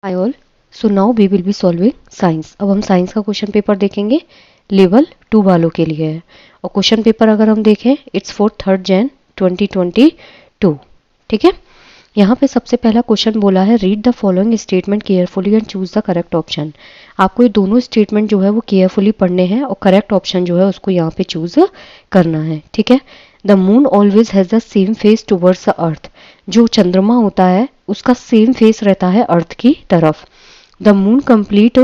Hi all. So now we will be solving science. अब हम science का question paper देखेंगे, लेवल 2 वालों के लिए है। और क्वेश्चन पेपर अगर हम देखें, इट्स फॉर 3 Jan 2022। ठीक है, यहाँ पे सबसे पहला क्वेश्चन बोला है, read the following statement carefully and choose the correct option. आपको ये दोनों स्टेटमेंट जो है वो केयरफुली पढ़ने हैं और करेक्ट ऑप्शन जो है उसको यहाँ पे चूज करना है। ठीक है, the moon always has the same face towards the earth. जो चंद्रमा होता है उसका सेम फेस रहता है अर्थ की तरफ। The moon complete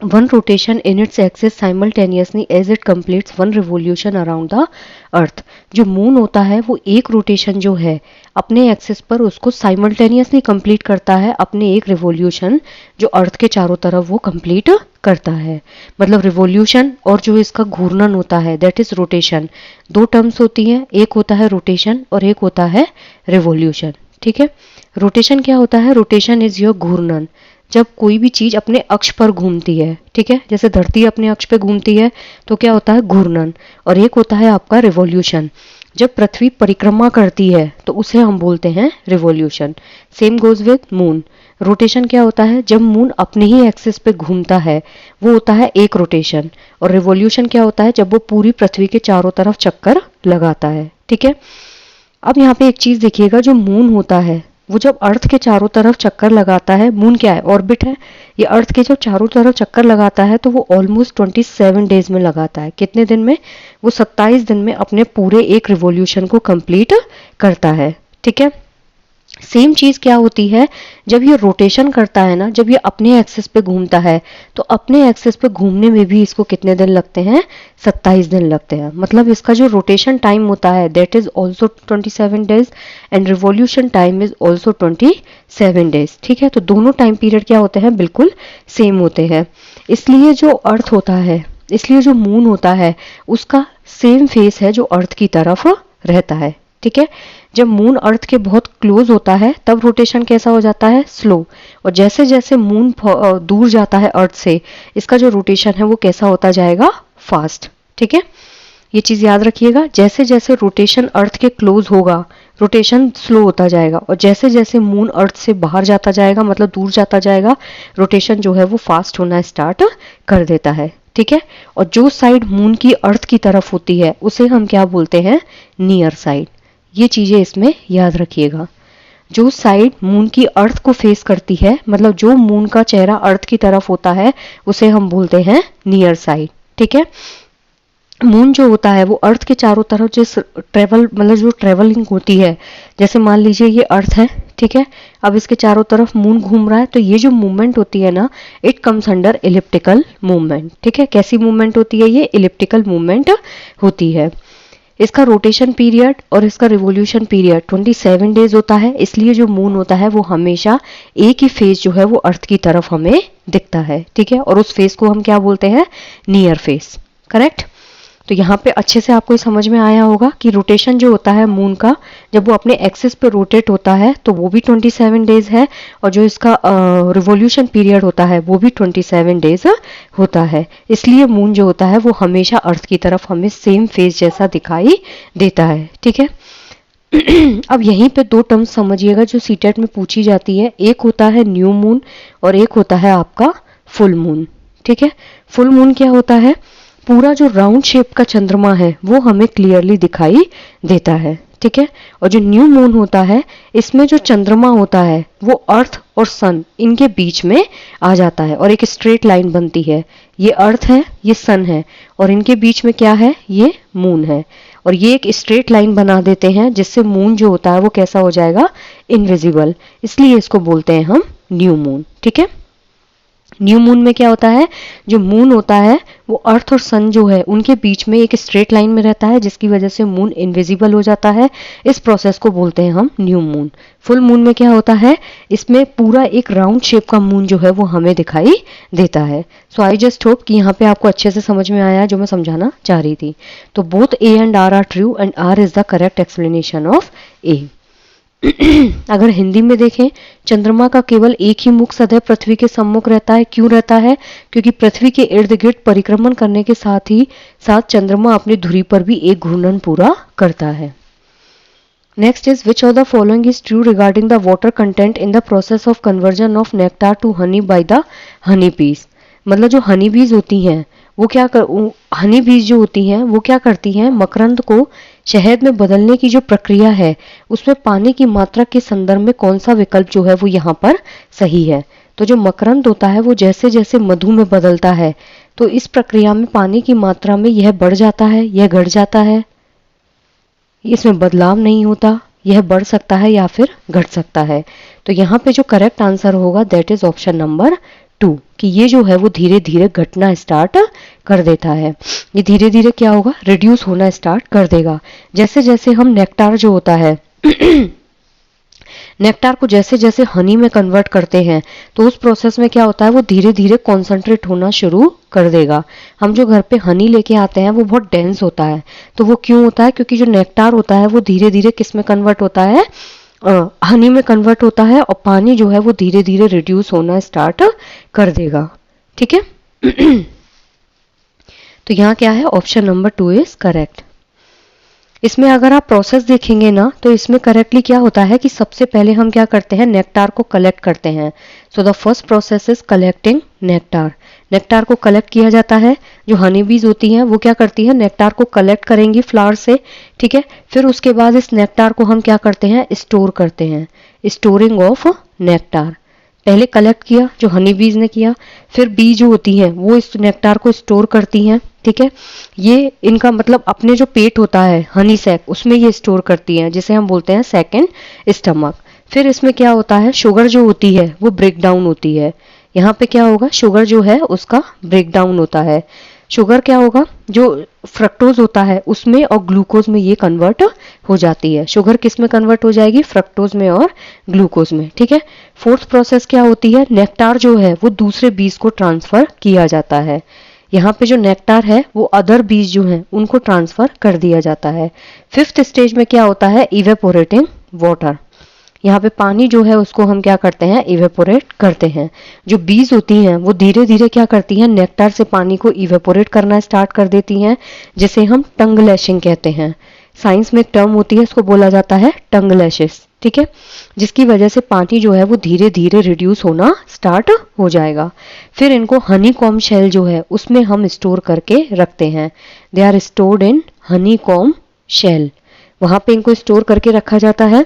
one rotation in its axis simultaneously as it completes one revolution around the earth. जो मून होता है वो एक रोटेशन जो है अपने एक्सिस पर उसको साइमल्टेनियसली कंप्लीट करता है, अपने एक रिवोल्यूशन जो अर्थ के चारों तरफ वो कंप्लीट करता है। मतलब रिवोल्यूशन और जो इसका घूर्णन होता है दैट इज रोटेशन। दो टर्म्स होती हैं, एक होता है रोटेशन और एक होता है रिवोल्यूशन। ठीक है, रोटेशन क्या होता है? रोटेशन इज योर घूर्णन। जब कोई भी चीज अपने अक्ष पर घूमती है, ठीक है, जैसे धरती अपने अक्ष पे घूमती है तो क्या होता है? घूर्णन। और एक होता है आपका रिवॉल्यूशन। जब पृथ्वी परिक्रमा करती है तो उसे हम बोलते हैं revolution. Same goes with moon. Rotation क्या होता है? जब मून अपने ही एक्सिस पे घूमता है वो होता है एक रोटेशन। और रिवॉल्यूशन क्या होता है? जब वो पूरी पृथ्वी के चारों तरफ चक्कर लगाता है। ठीक है, अब यहाँ पे एक चीज देखिएगा, जो मून होता है वो जब अर्थ के चारों तरफ चक्कर लगाता है, मून क्या है? ऑर्बिट है। ये अर्थ के जब चारों तरफ चक्कर लगाता है तो वो ऑलमोस्ट 27 डेज में लगाता है। कितने दिन में? वो 27 दिन में अपने पूरे एक रिवॉल्यूशन को कंप्लीट करता है। ठीक है, सेम चीज क्या होती है जब ये रोटेशन करता है ना, जब ये अपने एक्सिस पे घूमता है तो अपने एक्सिस पे घूमने में भी इसको कितने दिन लगते हैं? 27 दिन लगते हैं। मतलब इसका जो रोटेशन टाइम होता है that is also 27 days and revolution time is also 27 days. ठीक है, तो दोनों टाइम पीरियड क्या होते हैं? बिल्कुल सेम होते हैं। इसलिए जो अर्थ होता है, इसलिए जो मून होता है उसका सेम फेस है जो अर्थ की तरफ रहता है। ठीक है, जब मून अर्थ के बहुत क्लोज होता है तब रोटेशन कैसा हो जाता है? स्लो। और जैसे जैसे मून दूर जाता है अर्थ से, इसका जो रोटेशन है वो कैसा होता जाएगा? फास्ट। ठीक है, ये चीज याद रखिएगा। जैसे जैसे रोटेशन अर्थ के क्लोज होगा रोटेशन स्लो होता जाएगा, और जैसे जैसे मून अर्थ से बाहर जाता जाएगा, मतलब दूर जाता जाएगा, रोटेशन जो है वो फास्ट होना स्टार्ट कर देता है। ठीक है, और जो साइड मून की अर्थ की तरफ होती है उसे हम क्या बोलते हैं? Near side. ये चीजें इसमें याद रखिएगा। जो साइड मून की अर्थ को फेस करती है, मतलब जो मून का चेहरा अर्थ की तरफ होता है उसे हम बोलते हैं नियर साइड। ठीक है, मून जो होता है वो अर्थ के चारों तरफ जो ट्रेवल, मतलब जो ट्रेवलिंग होती है, जैसे मान लीजिए ये अर्थ है, ठीक है, अब इसके चारों तरफ मून घूम रहा है तो ये जो मूवमेंट होती है ना, it comes under elliptical movement. ठीक है, कैसी मूवमेंट होती है? ये इलिप्टिकल मूवमेंट होती है। इसका रोटेशन पीरियड और इसका रिवोल्यूशन पीरियड 27 डेज होता है। इसलिए जो मून होता है वो हमेशा एक ही फेस जो है वो अर्थ की तरफ हमें दिखता है। ठीक है, और उस फेस को हम क्या बोलते हैं? Near face. करेक्ट। तो यहाँ पे अच्छे से आपको समझ में आया होगा कि रोटेशन जो होता है मून का, जब वो अपने एक्सिस पे रोटेट होता है तो वो भी 27 डेज है, और जो इसका रिवॉल्यूशन पीरियड होता है वो भी 27 डेज होता है। इसलिए मून जो होता है वो हमेशा अर्थ की तरफ हमें सेम फेस जैसा दिखाई देता है। ठीक है, अब यहीं पे दो टर्म्स समझिएगा जो सीटेट में पूछी जाती है। एक होता है न्यू मून और एक होता है आपका फुल मून। ठीक है, फुल मून क्या होता है? पूरा जो राउंड शेप का चंद्रमा है वो हमें क्लियरली दिखाई देता है। ठीक है, और जो न्यू मून होता है इसमें जो चंद्रमा होता है वो अर्थ और सन इनके बीच में आ जाता है और एक स्ट्रेट लाइन बनती है। ये अर्थ है, ये सन है, और इनके बीच में क्या है? ये मून है। और ये एक स्ट्रेट लाइन बना देते हैं जिससे मून जो होता है वो कैसा हो जाएगा? इनविजिबल। इसलिए इसको बोलते हैं हम न्यू मून। ठीक है, न्यू मून में क्या होता है? जो मून होता है वो अर्थ और सन जो है उनके बीच में एक स्ट्रेट लाइन में रहता है, जिसकी वजह से मून इनविजिबल हो जाता है। इस प्रोसेस को बोलते हैं हम न्यू मून। फुल मून में क्या होता है? इसमें पूरा एक राउंड शेप का मून जो है वो हमें दिखाई देता है। सो आई जस्ट होप कि यहाँ पे आपको अच्छे से समझ में आया जो मैं समझाना चाह रही थी। तो both A and R true and R is the correct explanation of A. अगर हिंदी में देखें, चंद्रमा का केवल एक ही मुख सदैव पृथ्वी के सम्मुख रहता है। क्यों रहता है? क्योंकि पृथ्वी के इर्द गिर्द परिक्रमण करने के साथ ही साथ चंद्रमा अपनी धुरी पर भी एक घूर्णन पूरा करता है। Next is which of the following is true regarding the water content in the process of conversion of nectar to honey by the honey bees. मतलब जो हनी बीज होती हैं वो क्या कर हनी बीज जो होती हैं वो क्या करती हैं, मकरंद को शहद में बदलने की जो प्रक्रिया है उसमें पानी की मात्रा के संदर्भ में कौन सा विकल्प जो है वो यहाँ पर सही है। तो जो मकरंद होता है वो जैसे जैसे मधु में बदलता है तो इस प्रक्रिया में पानी की मात्रा में यह बढ़ जाता है, यह घट जाता है, इसमें बदलाव नहीं होता, यह बढ़ सकता है या फिर घट सकता है। तो यहाँ पे जो करेक्ट आंसर होगा दैट इज ऑप्शन नंबर 2 कि ये जो है वो धीरे धीरे घटना स्टार्ट कर देता है। ये धीरे धीरे क्या होगा, रिड्यूस होना स्टार्ट कर देगा। जैसे जैसे हम नेक्टार जो होता है नेक्टार को जैसे जैसे हनी में कन्वर्ट करते हैं तो उस प्रोसेस में क्या होता है वो धीरे धीरे कॉन्सेंट्रेट होना शुरू कर देगा। हम जो घर पे हनी लेके आते हैं वो बहुत डेंस होता है। तो वो क्यों होता है, क्योंकि जो नेक्टार होता है वो धीरे धीरे किस में कन्वर्ट होता है, हनी में कन्वर्ट होता है और पानी जो है वो धीरे धीरे रिड्यूस होना स्टार्ट कर देगा। ठीक है तो यहाँ क्या है, ऑप्शन नंबर 2 इज करेक्ट। इसमें अगर आप प्रोसेस देखेंगे ना तो इसमें करेक्टली क्या होता है कि सबसे पहले हम क्या करते हैं, नेक्टार को कलेक्ट करते हैं। So the first process is collecting nectar. Nectar को कलेक्ट किया जाता है। जो हनी बीज होती हैं वो क्या करती है, नेक्टार को कलेक्ट करेंगी फ्लावर से। ठीक है, फिर उसके बाद इस नेक्टार को हम क्या करते हैं, स्टोर करते हैं। स्टोरिंग ऑफ नेक्टार, पहले कलेक्ट किया जो हनी बीज ने किया, फिर बी जो होती हैं वो इस नेक्टार को स्टोर करती हैं। ठीक है, ये इनका मतलब अपने जो पेट होता है हनी सैक उसमें ये स्टोर करती हैं, जिसे हम बोलते हैं सेकंड स्टमक। फिर इसमें क्या होता है, शुगर जो होती है वो ब्रेक डाउन होती है। यहाँ पे क्या होगा, शुगर जो है उसका ब्रेक डाउन होता है। शुगर क्या होगा, जो फ्रक्टोज होता है उसमें और ग्लूकोज में ये कन्वर्ट हो जाती है। शुगर किस में कन्वर्ट हो जाएगी, फ्रक्टोज में और ग्लूकोज में। ठीक है, फोर्थ प्रोसेस क्या होती है, नेक्टार जो है वो दूसरे बीज को ट्रांसफर किया जाता है। यहाँ पे जो नेक्टार है वो अदर बीज जो हैं उनको ट्रांसफर कर दिया जाता है। फिफ्थ स्टेज में क्या होता है, इवेपोरेटिंग वाटर। यहाँ पे पानी जो है उसको हम क्या करते हैं, इवेपोरेट करते हैं। जो बीज होती हैं वो धीरे धीरे क्या करती हैं, नेक्टार से पानी को इवेपोरेट करना स्टार्ट कर देती हैं, जिसे हम टंग लैशिंग कहते हैं। साइंस में एक टर्म होती है, इसको बोला जाता है टंग लैशेस। ठीक है, जिसकी वजह से पानी जो है वो धीरे धीरे रिड्यूस होना स्टार्ट हो जाएगा। फिर इनको हनी कॉम शेल जो है उसमें हम स्टोर करके रखते हैं। They are stored in honey comb cell, वहां पे इनको स्टोर करके रखा जाता है।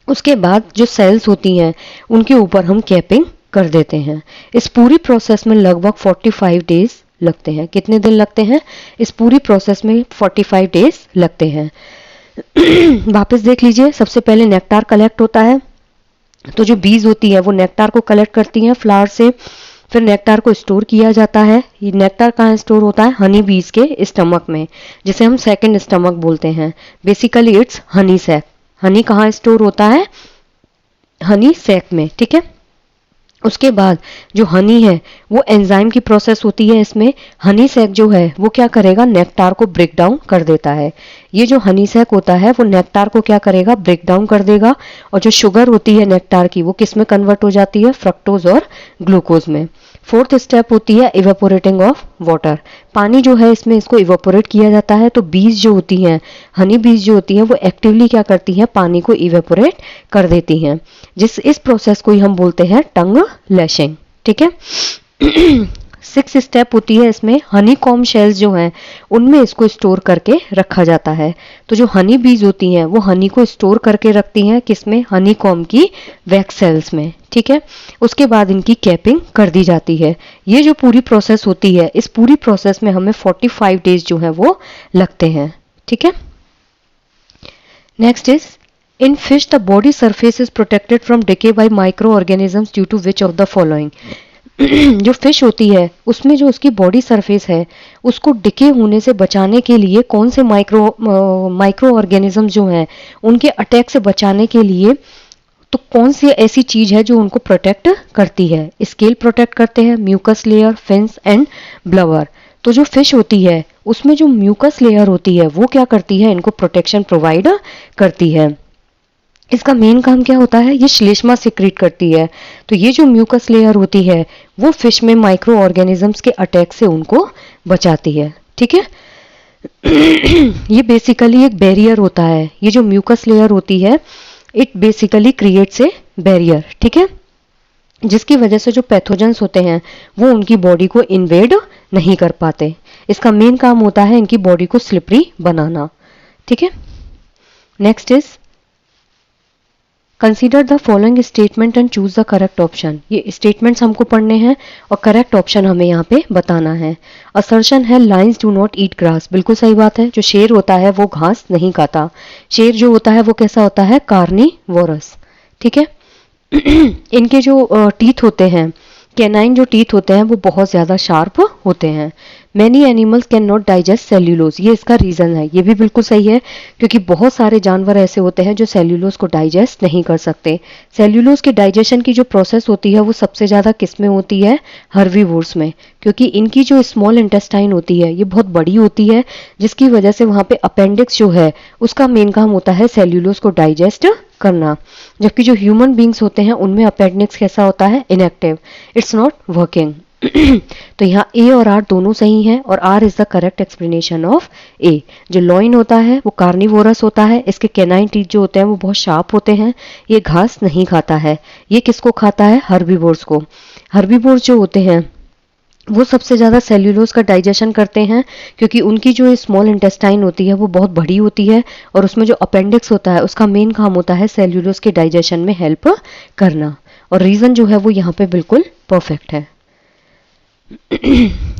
उसके बाद जो सेल्स होती हैं उनके ऊपर हम कैपिंग कर देते हैं। इस पूरी प्रोसेस में लगभग 45 डेज लगते हैं। कितने दिन लगते हैं, इस पूरी प्रोसेस में 45 डेज लगते हैं। वापस देख लीजिए, सबसे पहले नेक्टार कलेक्ट होता है। तो जो बीज होती है वो नेक्टार को कलेक्ट करती हैं फ्लावर से, फिर नेक्टार को स्टोर किया जाता है। ये नेक्टार कहाँ स्टोर होता है, हनी बीज के स्टमक में, जिसे हम सेकंड स्टमक बोलते हैं। Basically it's honey sac. Honey कहाँ स्टोर होता है, हनी सैक में। ठीक है, उसके बाद जो हनी है वो एंजाइम की प्रोसेस होती है। इसमें हनी सैक जो है वो क्या करेगा, नेक्टार को ब्रेक डाउन कर देता है। ये जो हनी सैक होता है वो नेक्टार को क्या करेगा, ब्रेक डाउन कर देगा। और जो शुगर होती है नेक्टार की वो किस में कन्वर्ट हो जाती है, फ्रक्टोज और ग्लूकोज में। फोर्थ स्टेप होती है इवेपोरेटिंग ऑफ वाटर। पानी जो है इसमें इसको इवेपोरेट किया जाता है। तो बीज जो होती हैं, हनी बीज जो होती हैं वो एक्टिवली क्या करती हैं, पानी को इवेपोरेट कर देती हैं। इस प्रोसेस को ही हम बोलते हैं टंग लैशिंग। ठीक है, सिक्स स्टेप होती है इसमें, हनी कॉम शेल्स जो हैं उनमें इसको स्टोर करके रखा जाता है। तो जो हनी बीज होती हैं वो हनी को स्टोर करके रखती हैं किसमें, हनी कॉम की वैक्स सेल्स में। ठीक है, उसके बाद इनकी कैपिंग कर दी जाती है। ये जो पूरी प्रोसेस होती है, इस पूरी प्रोसेस में हमें 45 डेज जो है वो लगते हैं। ठीक है, next is in fish the body surface is protected from decay by micro organisms due to which of the following. जो फिश होती है उसमें जो उसकी बॉडी सरफेस है उसको डिके होने से बचाने के लिए कौन से माइक्रो ऑर्गेनिज्म जो हैं उनके अटैक से बचाने के लिए, तो कौन सी ऐसी चीज है जो उनको प्रोटेक्ट करती है। स्केल प्रोटेक्ट करते हैं, म्यूकस लेयर, फिन्स एंड ब्लवर। तो जो फिश होती है उसमें जो म्यूकस लेयर होती है वो क्या करती है, इनको प्रोटेक्शन प्रोवाइड करती है। इसका मेन काम क्या होता है, ये श्लेष्मा सिक्रीट करती है। तो ये जो म्यूकस लेयर होती है वो फिश में माइक्रो ऑर्गेनिजम्स के अटैक से उनको बचाती है। ठीक है, ये बेसिकली एक बैरियर होता है, ये जो म्यूकस लेयर होती है it basically creates a barrier, ठीक है, जिसकी वजह से जो पैथोजेंस होते हैं वो उनकी बॉडी को इन्वेड नहीं कर पाते। इसका मेन काम होता है इनकी बॉडी को स्लिपरी बनाना, ठीक है। Next is consider the following statement and choose the correct option. ये स्टेटमेंट्स हमको पढ़ने हैं और करेक्ट ऑप्शन हमें यहाँ पे बताना है। असर्शन है Lions do not eat grass, बिल्कुल सही बात है, जो शेर होता है वो घास नहीं खाता। शेर जो होता है वो कैसा होता है, कार्निवोरस, ठीक है। इनके जो टीथ होते हैं, कैनाइन जो टीथ होते हैं वो बहुत ज़्यादा शार्प होते हैं। Many animals can not digest cellulose, ये इसका रीज़न है, ये भी बिल्कुल सही है, क्योंकि बहुत सारे जानवर ऐसे होते हैं जो सेल्यूलोज को डाइजेस्ट नहीं कर सकते। सेल्यूलोज के डाइजेशन की जो प्रोसेस होती है वो सबसे ज़्यादा किस में होती है, हर्बीवोर्स में, क्योंकि इनकी जो स्मॉल इंटेस्टाइन होती है ये बहुत बड़ी होती है, जिसकी वजह से वहाँ पे अपेंडिक्स जो है उसका मेन काम होता है सेल्यूलोज को डाइजेस्ट करना। जबकि जो ह्यूमन बींग्स होते हैं उनमें अपेंडिक्स कैसा होता है, इनएक्टिव, इट्स नॉट वर्किंग। तो यहाँ ए और आर दोनों सही हैं और R is the correct explanation of A. जो लॉइन होता है वो कार्निवोरस होता है, इसके कैनाइन टीथ जो होते हैं वो बहुत शार्प होते हैं, ये घास नहीं खाता है। ये किसको खाता है, हर्बीवोर्स को। हर्बीवोर्स जो होते हैं वो सबसे ज़्यादा सेल्यूलोज का डाइजेशन करते हैं, क्योंकि उनकी जो स्मॉल इंटेस्टाइन होती है वो बहुत बड़ी होती है और उसमें जो अपेंडिक्स होता है उसका मेन काम होता है सेल्यूलोज के डाइजेशन में हेल्प करना। और रीज़न जो है वो यहाँ पे बिल्कुल परफेक्ट है।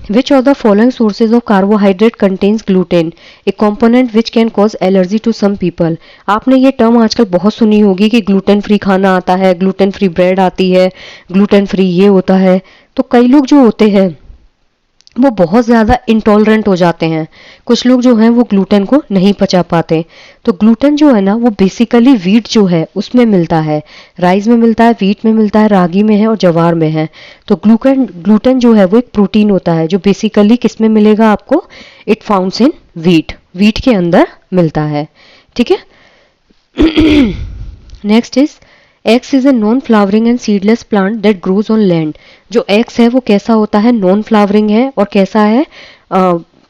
Which of the following sources of carbohydrate contains gluten, a component which can cause allergy to some people? आपने ये टर्म आजकल बहुत सुनी होगी कि ग्लूटेन फ्री खाना आता है, ग्लूटेन फ्री ब्रेड आती है, ग्लूटेन फ्री ये होता है। तो कई लोग जो होते हैं वो बहुत ज़्यादा इंटॉलरेंट हो जाते हैं, कुछ लोग जो हैं वो ग्लूटेन को नहीं पचा पाते। तो ग्लूटेन जो है ना वो बेसिकली वीट जो है उसमें मिलता है, राइस में मिलता है, वीट में मिलता है, रागी में है और जवार में है। तो ग्लूटेन जो है वो एक प्रोटीन होता है जो बेसिकली किस में मिलेगा आपको, it founts in wheat, wheat के अंदर मिलता है, ठीक है। Next is x is a non flowering and seedless plant that grows on land. जो एक्स है वो कैसा होता है, नॉन फ्लावरिंग है और कैसा है,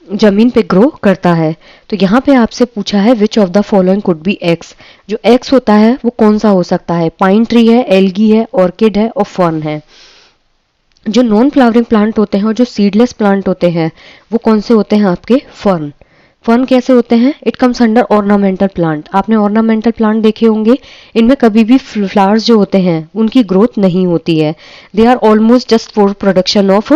जमीन पे ग्रो करता है। तो यहाँ पे आपसे पूछा है which of the following could be x. जो एक्स होता है वो कौन सा हो सकता है, पाइन ट्री है, एल्गी है, ऑर्किड है और फर्न है। जो नॉन फ्लावरिंग प्लांट होते हैं और जो सीडलेस प्लांट होते हैं वो कौन से होते हैं आपके, फर्न। फर्न कैसे होते हैं, it comes under ornamental plant. आपने ऑर्नामेंटल प्लांट देखे होंगे, इनमें कभी भी फ्लावर्स जो होते हैं उनकी ग्रोथ नहीं होती है, they are almost just for production of,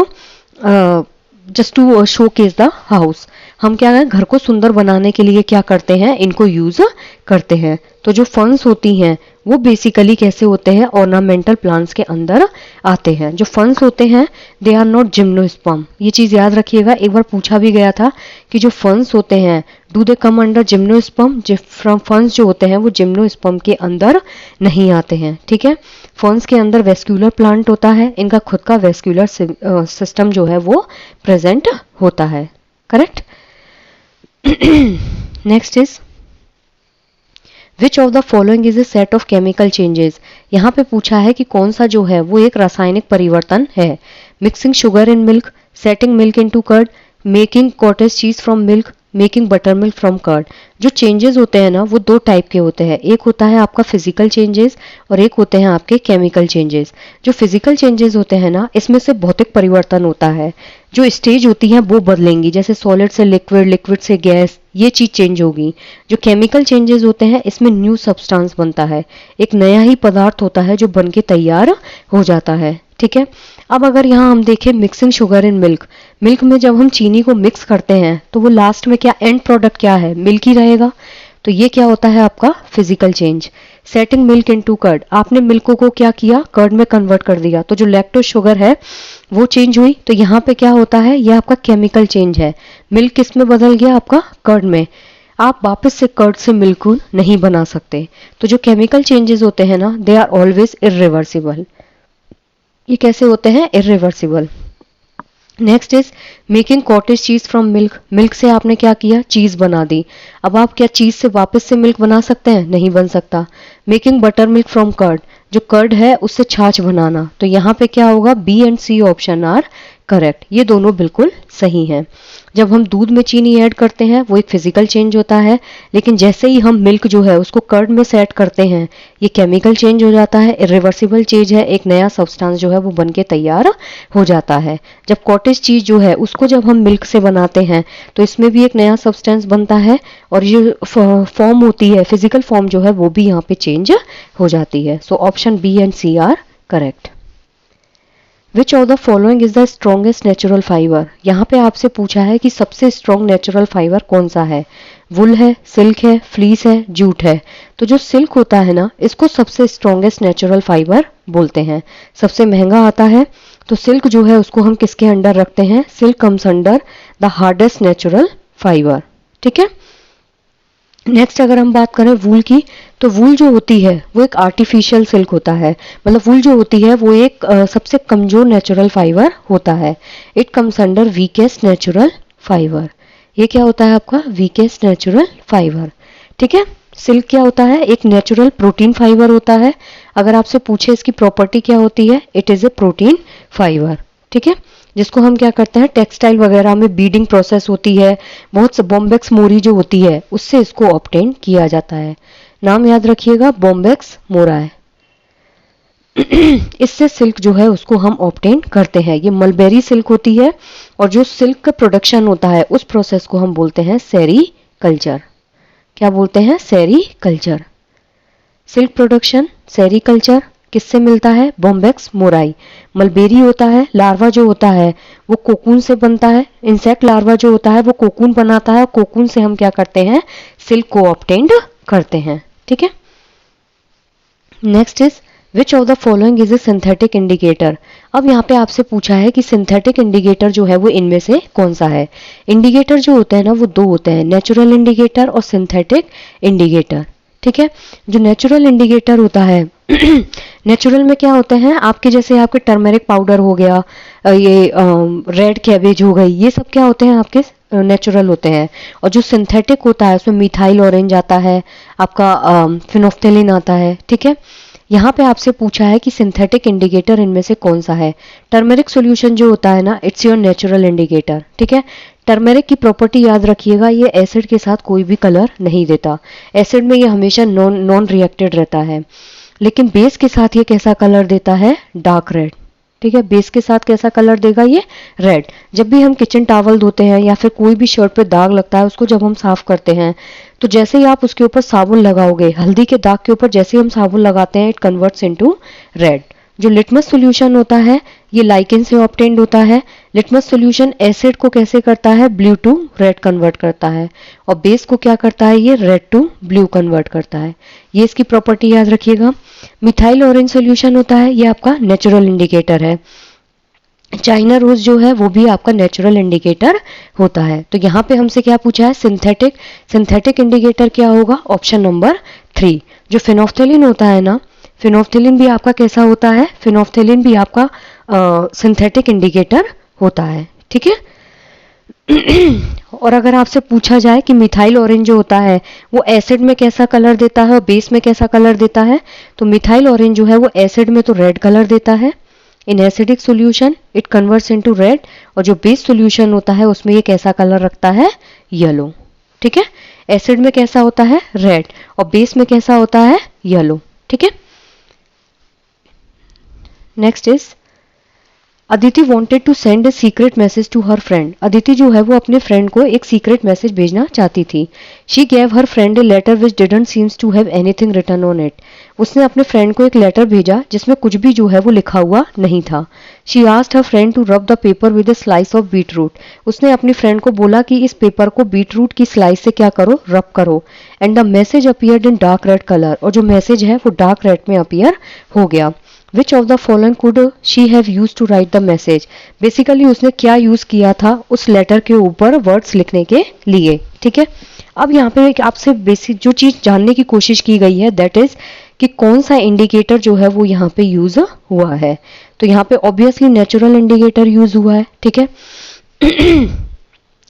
just to showcase the house. हम क्या है, घर को सुंदर बनाने के लिए क्या करते हैं, इनको यूज करते हैं। तो जो फर्न्स होती हैं वो बेसिकली कैसे होते हैं, ऑर्नामेंटल प्लांट्स के अंदर आते हैं। जो फर्न्स होते हैं दे आर नॉट जिम्नोस्पर्म, ये चीज याद रखिएगा, एक बार पूछा भी गया था कि जो फर्न्स होते हैं do they come under gymnosperm. Ferns जो होते हैं वो जिम्नोस्पर्म के अंदर नहीं आते हैं, ठीक है। फर्न्स के अंदर वेस्क्यूलर प्लांट होता है, इनका खुद का वेस्क्यूलर सिस्टम जो है वो प्रेजेंट होता है, correct. Next is which of the following is A set of chemical changes. यहाँ पे पूछा है कि कौन सा जो है वो एक रासायनिक परिवर्तन है। Mixing sugar in milk, setting milk into curd, making cottage cheese from milk, making butter milk from curd. जो चेंजेस होते हैं ना वो दो टाइप के होते हैं, एक होता है आपका फिजिकल चेंजेस और एक होते हैं आपके केमिकल चेंजेस। जो फिजिकल चेंजेस होते हैं ना इसमें से भौतिक परिवर्तन होता है, जो स्टेज होती है वो बदलेंगी, जैसे सॉलिड से लिक्विड, लिक्विड से गैस, ये चीज चेंज होगी। जो केमिकल चेंजेस होते हैं इसमें न्यू सब्सटेंस बनता है, एक नया ही पदार्थ होता है जो बन के तैयार हो जाता है, ठीक है। अब अगर यहाँ हम देखें mixing sugar in milk, milk में जब हम चीनी को मिक्स करते हैं तो वो लास्ट में क्या एंड प्रोडक्ट क्या है, मिल्क ही रहेगा। तो ये क्या होता है आपका physical change. Setting milk into curd, आपने मिल्क को क्या किया, कर्ड में कन्वर्ट कर दिया, तो जो लैक्टोज शुगर है वो चेंज हुई। तो यहाँ पे क्या होता है, ये आपका केमिकल चेंज है। मिल्क किस में बदल गया, आपका कर्ड में। आप वापस से कर्ड से मिल्क को नहीं बना सकते। तो जो केमिकल चेंजेस होते हैं ना दे आर ऑलवेज इरिवर्सिबल। ये कैसे होते हैं, irreversible. Next is making cottage cheese from milk, milk से आपने क्या किया, चीज बना दी। अब आप क्या चीज से वापस से मिल्क बना सकते हैं, नहीं बन सकता। Making butter milk from curd, जो कर्ड है उससे छाछ बनाना। तो यहाँ पे क्या होगा, B and C option are correct, ये दोनों बिल्कुल सही हैं। जब हम दूध में चीनी ऐड करते हैं वो एक फिजिकल चेंज होता है, लेकिन जैसे ही हम मिल्क जो है उसको कर्ड में सेट करते हैं ये केमिकल चेंज हो जाता है, इरिवर्सिबल चेंज है, एक नया सब्सटेंस जो है वो बन के तैयार हो जाता है। जब कॉटेज चीज जो है उसको जब हम मिल्क से बनाते हैं तो इसमें भी एक नया सब्सटेंस बनता है और ये फॉर्म होती है, फिजिकल फॉर्म जो है वो भी यहाँ पे चेंज हो जाती है। So option B and C are correct. Which of the following is the strongest natural fibre? यहाँ पे आपसे पूछा है कि सबसे स्ट्रॉन्ग नेचुरल फाइबर कौन सा है। वुल है, सिल्क है, फ्लीस है, जूट है। तो जो सिल्क होता है ना इसको सबसे स्ट्रॉन्गेस्ट नेचुरल फाइबर बोलते हैं। सबसे महंगा आता है तो सिल्क जो है उसको हम किसके अंडर रखते हैं? Silk comes under the hardest natural fibre. ठीक है। नेक्स्ट अगर हम बात करें वूल की, तो वूल जो होती है वो एक आर्टिफिशियल सिल्क होता है, मतलब वूल जो होती है वो एक सबसे कमजोर नेचुरल फाइबर होता है। It comes under weakest natural fibre. ये क्या होता है आपका? Weakest natural fibre. ठीक है। सिल्क क्या होता है? एक नेचुरल प्रोटीन फाइबर होता है। अगर आपसे पूछे इसकी प्रॉपर्टी क्या होती है, it is a protein fibre. ठीक है। जिसको हम क्या करते हैं, टेक्सटाइल वगैरह में बीडिंग प्रोसेस होती है, बहुत से बॉम्बेक्स मोरी जो होती है उससे इसको ऑब्टेन किया जाता है। नाम याद रखिएगा, बॉम्बेक्स मोराई। इससे सिल्क जो है उसको हम ऑब्टेन करते हैं। ये मलबेरी सिल्क होती है और जो सिल्क का प्रोडक्शन होता है उस प्रोसेस को हम बोलते हैं सेरीकल्चर। क्या बोलते हैं? सेरीकल्चर। सिल्क प्रोडक्शन, सेरीकल्चर किससे मिलता है? Bombyx mori. मलबेरी होता है, लार्वा जो होता है वो कोकून से बनता है। इंसेक्ट लार्वा जो होता है वो कोकून बनाता है और कोकून से हम क्या करते हैं? सिल्क को ऑब्टेन्ड करते हैं। ठीक है। Next is which of the following is A synthetic indicator? अब यहाँ पे आपसे पूछा है कि सिंथेटिक इंडिकेटर जो है वो इनमें से कौन सा है। इंडिकेटर जो होते हैं ना वो दो होते हैं, नेचुरल इंडिकेटर और सिंथेटिक इंडिकेटर। ठीक है। जो नेचुरल इंडिकेटर होता है नेचुरल में क्या होते हैं आपके, जैसे आपके टर्मेरिक पाउडर हो गया, ये रेड कैबेज हो गई, ये सब क्या होते हैं आपके नेचुरल होते हैं। और जो सिंथेटिक होता है उसमें मिथाइल ऑरेंज आता है, आपका फिनोफ्थेलिन आता है। ठीक है। यहाँ पे आपसे पूछा है कि सिंथेटिक इंडिकेटर इनमें से कौन सा है। टर्मेरिक सॉल्यूशन जो होता है ना इट्स योर नेचुरल इंडिकेटर। ठीक है। टर्मेरिक की प्रॉपर्टी याद रखिएगा, ये एसिड के साथ कोई भी कलर नहीं देता। एसिड में ये हमेशा नॉन रिएक्टेड रहता है, लेकिन बेस के साथ ये कैसा कलर देता है? Dark red. ठीक है। बेस के साथ कैसा कलर देगा ये? रेड। जब भी हम किचन टॉवल धोते हैं या फिर कोई भी शर्ट पे दाग लगता है उसको जब हम साफ करते हैं तो जैसे ही आप उसके ऊपर साबुन लगाओगे, हल्दी के दाग के ऊपर जैसे ही हम साबुन लगाते हैं इट कन्वर्ट्स इनटू रेड। जो लिटमस सॉल्यूशन होता है ये लाइकेन से ऑब्टेन्ड होता है। लिटमस सॉल्यूशन एसिड को कैसे करता है? ब्लू टू रेड कन्वर्ट करता है, और बेस को क्या करता है? ये रेड टू ब्लू कन्वर्ट करता है। ये इसकी प्रॉपर्टी याद रखिएगा। मिथाइल ऑरेंज सॉल्यूशन होता है, ये आपका नेचुरल इंडिकेटर है। चाइना रोज जो है वो भी आपका नेचुरल इंडिकेटर होता है। तो यहाँ पे हमसे क्या पूछा है? सिंथेटिक। सिंथेटिक इंडिकेटर क्या होगा? Option number 3। जो फिनोफ्थेलिन होता है ना, फिनोफ्थेलिन भी आपका कैसा होता है? फिनोफ्थेलिन भी आपका सिंथेटिक इंडिकेटर होता है। ठीक है। और अगर आपसे पूछा जाए कि मिथाइल ऑरेंज जो होता है वो एसिड में कैसा कलर देता है और बेस में कैसा कलर देता है, तो मिथाइल ऑरेंज जो है वो एसिड में तो रेड कलर देता है। In acidic solution it converts into red, और जो बेस सॉल्यूशन होता है उसमें ये कैसा कलर रखता है? येलो। ठीक है। एसिड में कैसा होता है? रेड, और बेस में कैसा होता है? येलो। ठीक है। Next is Aditi wanted to send a secret message to her friend. Aditi जो है वो अपने फ्रेंड को एक सीक्रेट मैसेज भेजना चाहती थी। She gave her friend a letter which didn't seems to have anything written on it. उसने अपने फ्रेंड को एक लेटर भेजा जिसमें कुछ भी जो है वो लिखा हुआ नहीं था। She asked her friend to rub the paper with a slice of beet root. उसने अपनी फ्रेंड को बोला कि इस पेपर को बीट रूट की स्लाइस से क्या करो? रब करो। And the message appeared in dark red colour, और जो मैसेज है वो डार्क रेड में अपीयर हो गया। Which of the following could she have used to write the message? Basically उसने क्या यूज किया था उस लेटर के ऊपर वर्ड्स लिखने के लिए। ठीक है। अब यहाँ पे आपसे बेसिक जो चीज जानने की कोशिश की गई है दैट इज कि कौन सा इंडिकेटर जो है वो यहाँ पे यूज हुआ है। तो यहाँ पे ऑब्वियसली नेचुरल इंडिकेटर यूज हुआ है। ठीक है।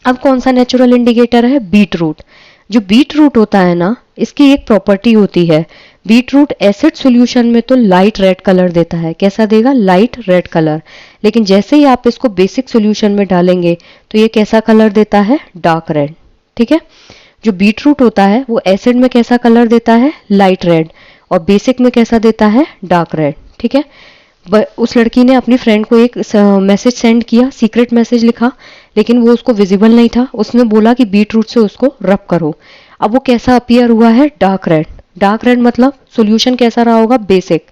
अब कौन सा नेचुरल इंडिकेटर है? Beet root. जो बीट रूट होता है ना इसकी एक प्रॉपर्टी होती है, बीट रूट एसिड सॉल्यूशन में तो लाइट रेड कलर देता है। कैसा देगा? Light red colour. लेकिन जैसे ही आप इसको बेसिक सॉल्यूशन में डालेंगे तो ये कैसा कलर देता है? Dark red. ठीक है, जो बीट रूट होता है वो एसिड में कैसा कलर देता है? लाइट रेड, और बेसिक में कैसा देता है? Dark red. ठीक है, उस लड़की ने अपनी फ्रेंड को एक मैसेज सेंड किया, सीक्रेट मैसेज लिखा, लेकिन वो उसको विजिबल नहीं था। उसने बोला कि बीट रूट से उसको रब करो। अब वो कैसा अपीयर हुआ है? Dark red. डार्क रेड मतलब सॉल्यूशन कैसा रहा होगा? बेसिक।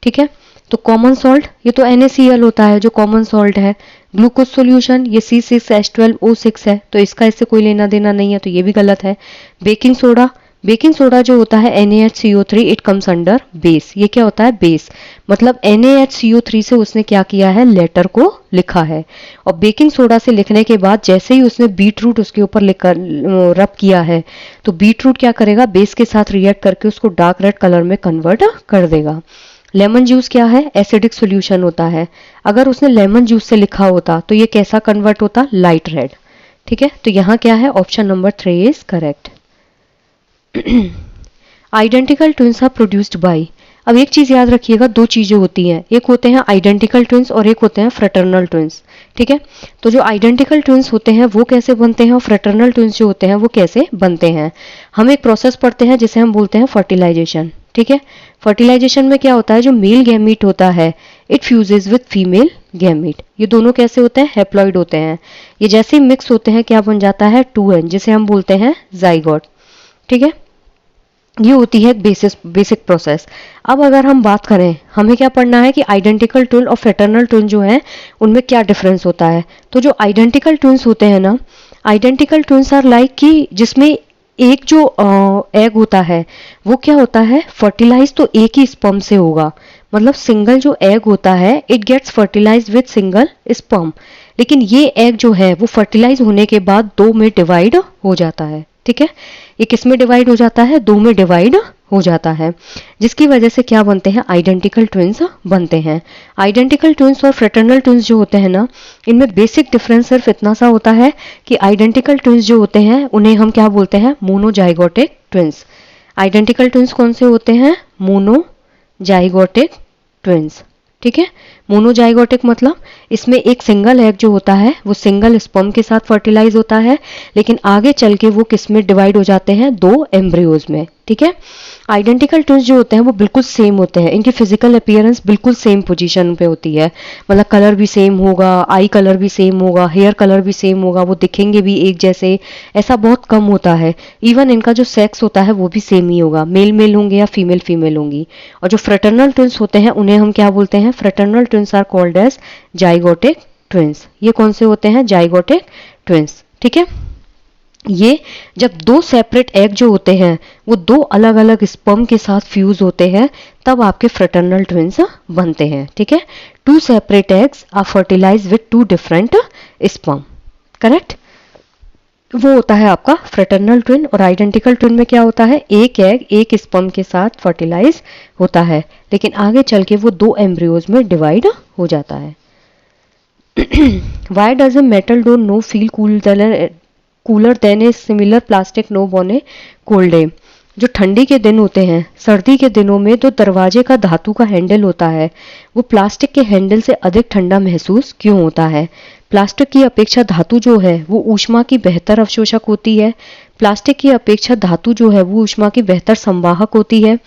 ठीक है, तो कॉमन सॉल्ट, ये तो NaCl होता है जो कॉमन सॉल्ट है। ग्लूकोज सॉल्यूशन ये C6H12O6 है, तो इसका इससे कोई लेना देना नहीं है, तो ये भी गलत है। बेकिंग सोडा, बेकिंग सोडा जो होता है NaHCO3, it comes under base. ये क्या होता है? बेस। मतलब NaHCO3 से उसने क्या किया है? लेटर को लिखा है। और बेकिंग सोडा से लिखने के बाद जैसे ही उसने बीट रूट उसके ऊपर रब किया है, तो बीट रूट क्या करेगा? बेस के साथ रिएक्ट करके उसको डार्क रेड कलर में कन्वर्ट कर देगा। लेमन जूस क्या है? एसिडिक सॉल्यूशन होता है। अगर उसने लेमन जूस से लिखा होता तो ये कैसा कन्वर्ट होता? Light red. ठीक है, तो यहाँ क्या है? Option number 3 is correct. Identical twins are produced by. अब एक चीज याद रखिएगा, दो चीजें होती हैं, एक होते हैं आइडेंटिकल ट्विंस और एक होते हैं फ्रेटर्नल ट्विंस। ठीक है, तो जो आइडेंटिकल ट्विंस होते हैं वो कैसे बनते हैं और फ्रेटर्नल ट्विंस जो होते हैं वो कैसे बनते हैं? हम एक प्रोसेस पढ़ते हैं जिसे हम बोलते हैं फर्टिलाइजेशन। ठीक है, फर्टिलाइजेशन में क्या होता है? जो मेल गैमीट होता है it fuses with female gamete. ये दोनों कैसे होते हैं? हैप्लॉइड होते हैं। ये जैसे मिक्स होते हैं क्या बन जाता है? 2n, जिसे हम बोलते हैं जाइगोट। ठीक है, ये होती है बेसिक प्रोसेस। अब अगर हम बात करें, हमें क्या पढ़ना है कि आइडेंटिकल ट्विन और फ्रेटर्नल ट्विन जो है उनमें क्या डिफरेंस होता है। तो जो आइडेंटिकल ट्विन्स होते हैं ना, आइडेंटिकल ट्विन्स आर लाइक कि जिसमें एक जो एग होता है वो क्या होता है? फर्टिलाइज तो एक ही स्पर्म से होगा। मतलब सिंगल जो एग होता है it gets fertilize with single sperm, लेकिन ये एग जो है वो फर्टिलाइज होने के बाद दो में डिवाइड हो जाता है। ठीक है, ये किस में डिवाइड हो जाता है? दो में डिवाइड हो जाता है, जिसकी वजह से क्या बनते हैं? आइडेंटिकल ट्विंस बनते हैं। आइडेंटिकल ट्विंस और फ्रेटर्नल ट्विंस जो होते हैं ना, इनमें बेसिक डिफरेंस सिर्फ इतना सा होता है कि आइडेंटिकल ट्विंस जो होते हैं उन्हें हम क्या बोलते हैं? Monozygotic twins. आइडेंटिकल ट्विंस कौन से होते हैं? Monozygotic twins. ठीक है, मोनोजाइगोटिक मतलब इसमें एक सिंगल एग जो होता है वो सिंगल स्पर्म के साथ फर्टिलाइज होता है, लेकिन आगे चल के वो किस में डिवाइड हो जाते हैं? दो एम्ब्रियोज में। ठीक है, आइडेंटिकल ट्विंस जो होते हैं वो बिल्कुल सेम होते हैं, इनकी फिजिकल अपीयरेंस बिल्कुल सेम पोजीशन पे होती है। मतलब कलर भी सेम होगा, आई कलर भी सेम होगा, हेयर कलर भी सेम होगा, वो दिखेंगे भी एक जैसे, ऐसा बहुत कम होता है। इवन इनका जो सेक्स होता है वो भी सेम ही होगा, मेल मेल होंगे या फीमेल फीमेल होंगी। और जो फ्रेटर्नल ट्विंस होते हैं उन्हें हम क्या बोलते हैं? Fraternal twins are called as zygotic twins. ये कौन से होते हैं? Zygotic twins. ठीक है, ये जब दो सेपरेट एग जो होते हैं वो दो अलग अलग स्पर्म के साथ फ्यूज होते हैं तब आपके फ्रेटर्नल ट्विंस बनते हैं। ठीक है, two separate eggs are fertilise with two different sperm. Correct, वो होता है आपका फ्रेटर्नल ट्विन। और आइडेंटिकल ट्विन में क्या होता है? एक एग एक स्पर्म के साथ फर्टिलाइज होता है, लेकिन आगे चल के वो दो एम्ब्रियोज में डिवाइड हो जाता है। Why does a metal door no feel cooler than a similar plastic knob on a cold day? जो ठंडी के दिन होते हैं, सर्दी के दिनों में जो दरवाजे का धातु का हैंडल होता है वो प्लास्टिक के हैंडल से अधिक ठंडा महसूस क्यों होता है? प्लास्टिक की अपेक्षा धातु जो है वो ऊष्मा की बेहतर अवशोषक होती है। प्लास्टिक की अपेक्षा धातु जो है वो ऊष्मा की बेहतर संवाहक होती है।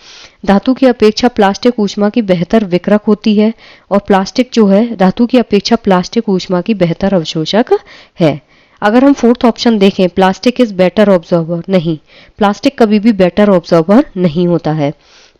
धातु की अपेक्षा प्लास्टिक ऊष्मा की बेहतर विकृत होती है। और प्लास्टिक जो है धातु की अपेक्षा प्लास्टिक ऊष्मा की बेहतर अवशोषक है। अगर हम फोर्थ ऑप्शन देखें, प्लास्टिक इज बेटर ऑब्जर्वर, नहीं, प्लास्टिक कभी भी बेटर ऑब्जर्वर नहीं होता है।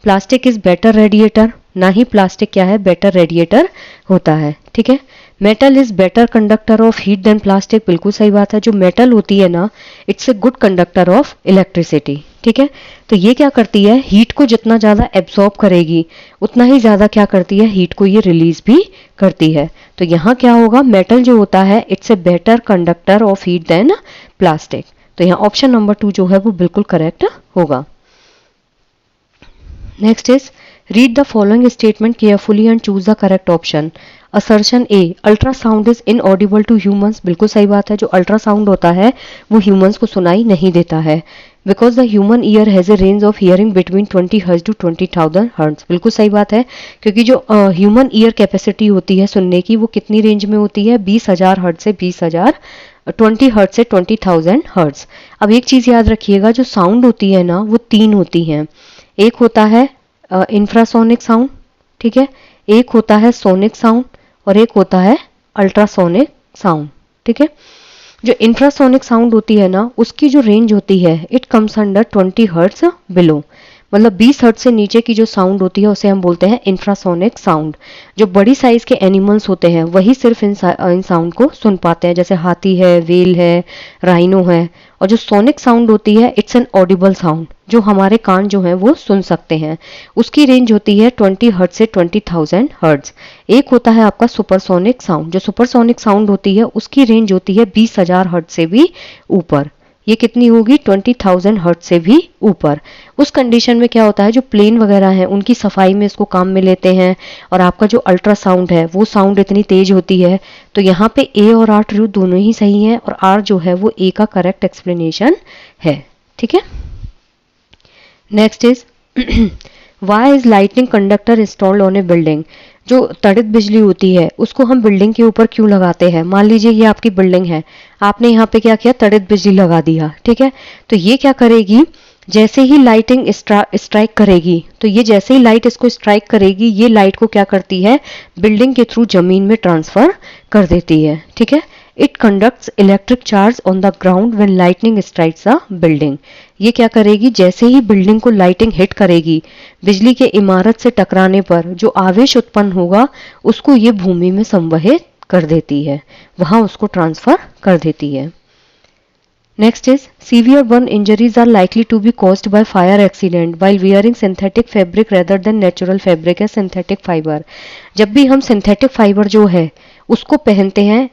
प्लास्टिक इज बेटर रेडिएटर, ना ही प्लास्टिक क्या है? बेटर रेडिएटर होता है। ठीक है, metal is better conductor of heat than plastic, बिल्कुल सही बात है। जो मेटल होती है ना, it's a good conductor of electricity. ठीक है, तो ये क्या करती है? हीट को जितना ज्यादा एब्सॉर्ब करेगी उतना ही ज्यादा क्या करती है? हीट को ये रिलीज भी करती है। तो यहाँ क्या होगा? मेटल जो होता है it's a better conductor of heat than plastic. तो यहाँ ऑप्शन नंबर 2 जो है वो बिल्कुल करेक्ट होगा। Next is read the following statement carefully and choose the correct option. Assertion A, ultrasound is inaudible to humans, बिल्कुल सही बात है, जो अल्ट्रासाउंड होता है वो ह्यूमंस को सुनाई नहीं देता है। Because the human ear has a range of hearing between 20 hertz to 20,000 hertz, बिल्कुल सही बात है, क्योंकि जो ह्यूमन ईयर कैपेसिटी होती है सुनने की वो कितनी रेंज में होती है, 20,000 हर्ट्ज से 20,000, 20 हर्ट्ज से 20,000 हर्ट्ज। अब एक चीज याद रखिएगा, जो साउंड होती है ना वो तीन होती हैं, एक होता है इंफ्रासोनिक साउंड, ठीक है, एक होता है सोनिक साउंड और एक होता है अल्ट्रासोनिक साउंड, ठीक है। जो इंफ्रासोनिक साउंड होती है ना उसकी जो रेंज होती है it comes under 20 hertz below, मतलब 20 हर्ट्ज से नीचे की जो साउंड होती है उसे हम बोलते हैं इंफ्रासोनिक साउंड। जो बड़ी साइज के एनिमल्स होते हैं वही सिर्फ इन साउंड को सुन पाते हैं, जैसे हाथी है, वेल है, राइनो है। और जो सोनिक साउंड होती है इट्स एन ऑडिबल साउंड, जो हमारे कान जो है वो सुन सकते हैं, उसकी रेंज होती है 20 हर्ट्ज से 20,000 हर्ट्ज। एक होता है आपका सुपरसोनिक साउंड, जो सुपरसोनिक साउंड होती है उसकी रेंज होती है 20,000 हर्ट्ज से भी ऊपर, ये कितनी होगी 20,000 हर्ट्ज से भी ऊपर। उस कंडीशन में क्या होता है, जो प्लेन वगैरह हैं उनकी सफाई में इसको काम में लेते हैं, और आपका जो अल्ट्रासाउंड है वो साउंड इतनी तेज होती है, तो यहाँ पे ए और आर ट्रू दोनों ही सही हैं, और आर जो है वो ए का करेक्ट एक्सप्लेनेशन है, ठीक है। Next is why is lightning conductor installed on a building, जो तड़ित बिजली होती है उसको हम बिल्डिंग के ऊपर क्यों लगाते हैं। मान लीजिए ये आपकी बिल्डिंग है, आपने यहाँ पे क्या किया, तड़ित बिजली लगा दिया, ठीक है, तो ये क्या करेगी, जैसे ही लाइटिंग स्ट्राइक करेगी, तो ये जैसे ही लाइट इसको स्ट्राइक करेगी ये लाइट को क्या करती है, बिल्डिंग के थ्रू जमीन में ट्रांसफर कर देती है, ठीक है। It conducts electric charge on the ground when lightning strikes a building, ये क्या करेगी, जैसे ही बिल्डिंग को लाइटिंग हिट करेगी, बिजली के इमारत से टकराने पर जो आवेश उत्पन्न होगा उसको ये भूमि में संवहित कर देती है, वहां उसको ट्रांसफर कर देती है। Next is severe burn injuries are likely to be caused by fire accident while wearing synthetic fabric rather than natural fabric या synthetic fiber। जब भी हम synthetic fiber जो है उसको पहनते हैं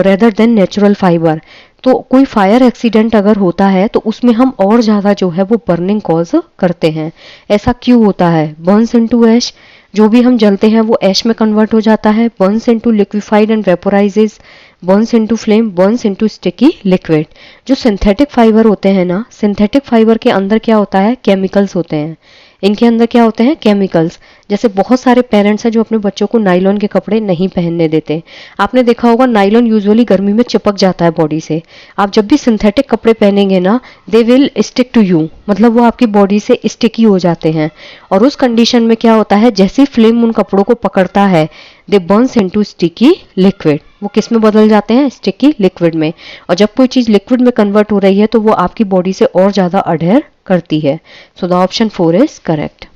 rather than natural fiber, तो कोई फायर एक्सीडेंट अगर होता है तो उसमें हम और ज़्यादा जो है वो बर्निंग कॉज करते हैं। ऐसा क्यों होता है, बर्न्स इनटू ऐश, जो भी हम जलते हैं वो ऐश में कन्वर्ट हो जाता है, burns into liquefied and vaporises, burns into flame, burns into sticky liquid. जो सिंथेटिक फाइबर होते हैं ना, सिंथेटिक फाइबर के अंदर क्या होता है, केमिकल्स होते हैं, इनके अंदर क्या होते हैं, केमिकल्स। जैसे बहुत सारे पेरेंट्स हैं जो अपने बच्चों को नायलॉन के कपड़े नहीं पहनने देते, आपने देखा होगा नायलॉन यूजुअली गर्मी में चिपक जाता है बॉडी से, आप जब भी सिंथेटिक कपड़े पहनेंगे ना they will stick to you, मतलब वो आपकी बॉडी से स्टिकी हो जाते हैं, और उस कंडीशन में क्या होता है, जैसे ही फ्लेम उन कपड़ों को पकड़ता है दे बर्न्स इनटू स्टिकी लिक्विड, वो किस में बदल जाते हैं, स्टिकी लिक्विड में। और जब कोई चीज लिक्विड में कन्वर्ट हो रही है तो वो आपकी बॉडी से और ज्यादा अडहेर करती है। सो the option 4 is correct.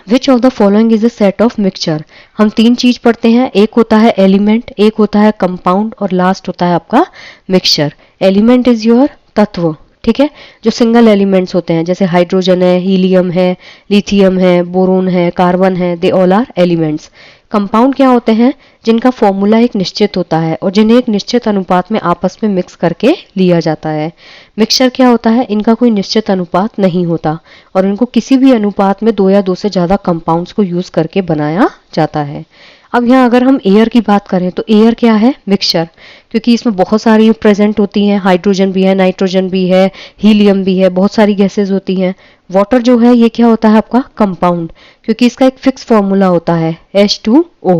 Which of the following is a set of mixture, हम तीन चीज पढ़ते हैं, एक होता है एलिमेंट, एक होता है कंपाउंड और लास्ट होता है आपका मिक्सचर। एलिमेंट इज योर तत्व, ठीक है, जो सिंगल एलिमेंट्स होते हैं, जैसे हाइड्रोजन है, हीलियम है, लिथियम है, बोरोन है, कार्बन है, they all are elements. Compound क्या होते हैं, जिनका फॉर्मूला एक निश्चित होता है और जिन्हें एक निश्चित अनुपात में आपस में मिक्स करके लिया जाता है। मिक्सचर क्या होता है, इनका कोई निश्चित अनुपात नहीं होता और इनको किसी भी अनुपात में दो या दो से ज्यादा कंपाउंड्स को यूज करके बनाया जाता है। अब यहाँ अगर हम एयर की बात करें तो एयर क्या है, मिक्सचर, क्योंकि इसमें बहुत सारी प्रेजेंट होती हैं, हाइड्रोजन भी है, नाइट्रोजन भी है, हीलियम भी है, बहुत सारी गैसेज होती हैं। वाटर जो है ये क्या होता है आपका कंपाउंड, क्योंकि इसका एक फिक्स फॉर्मूला होता है H2O।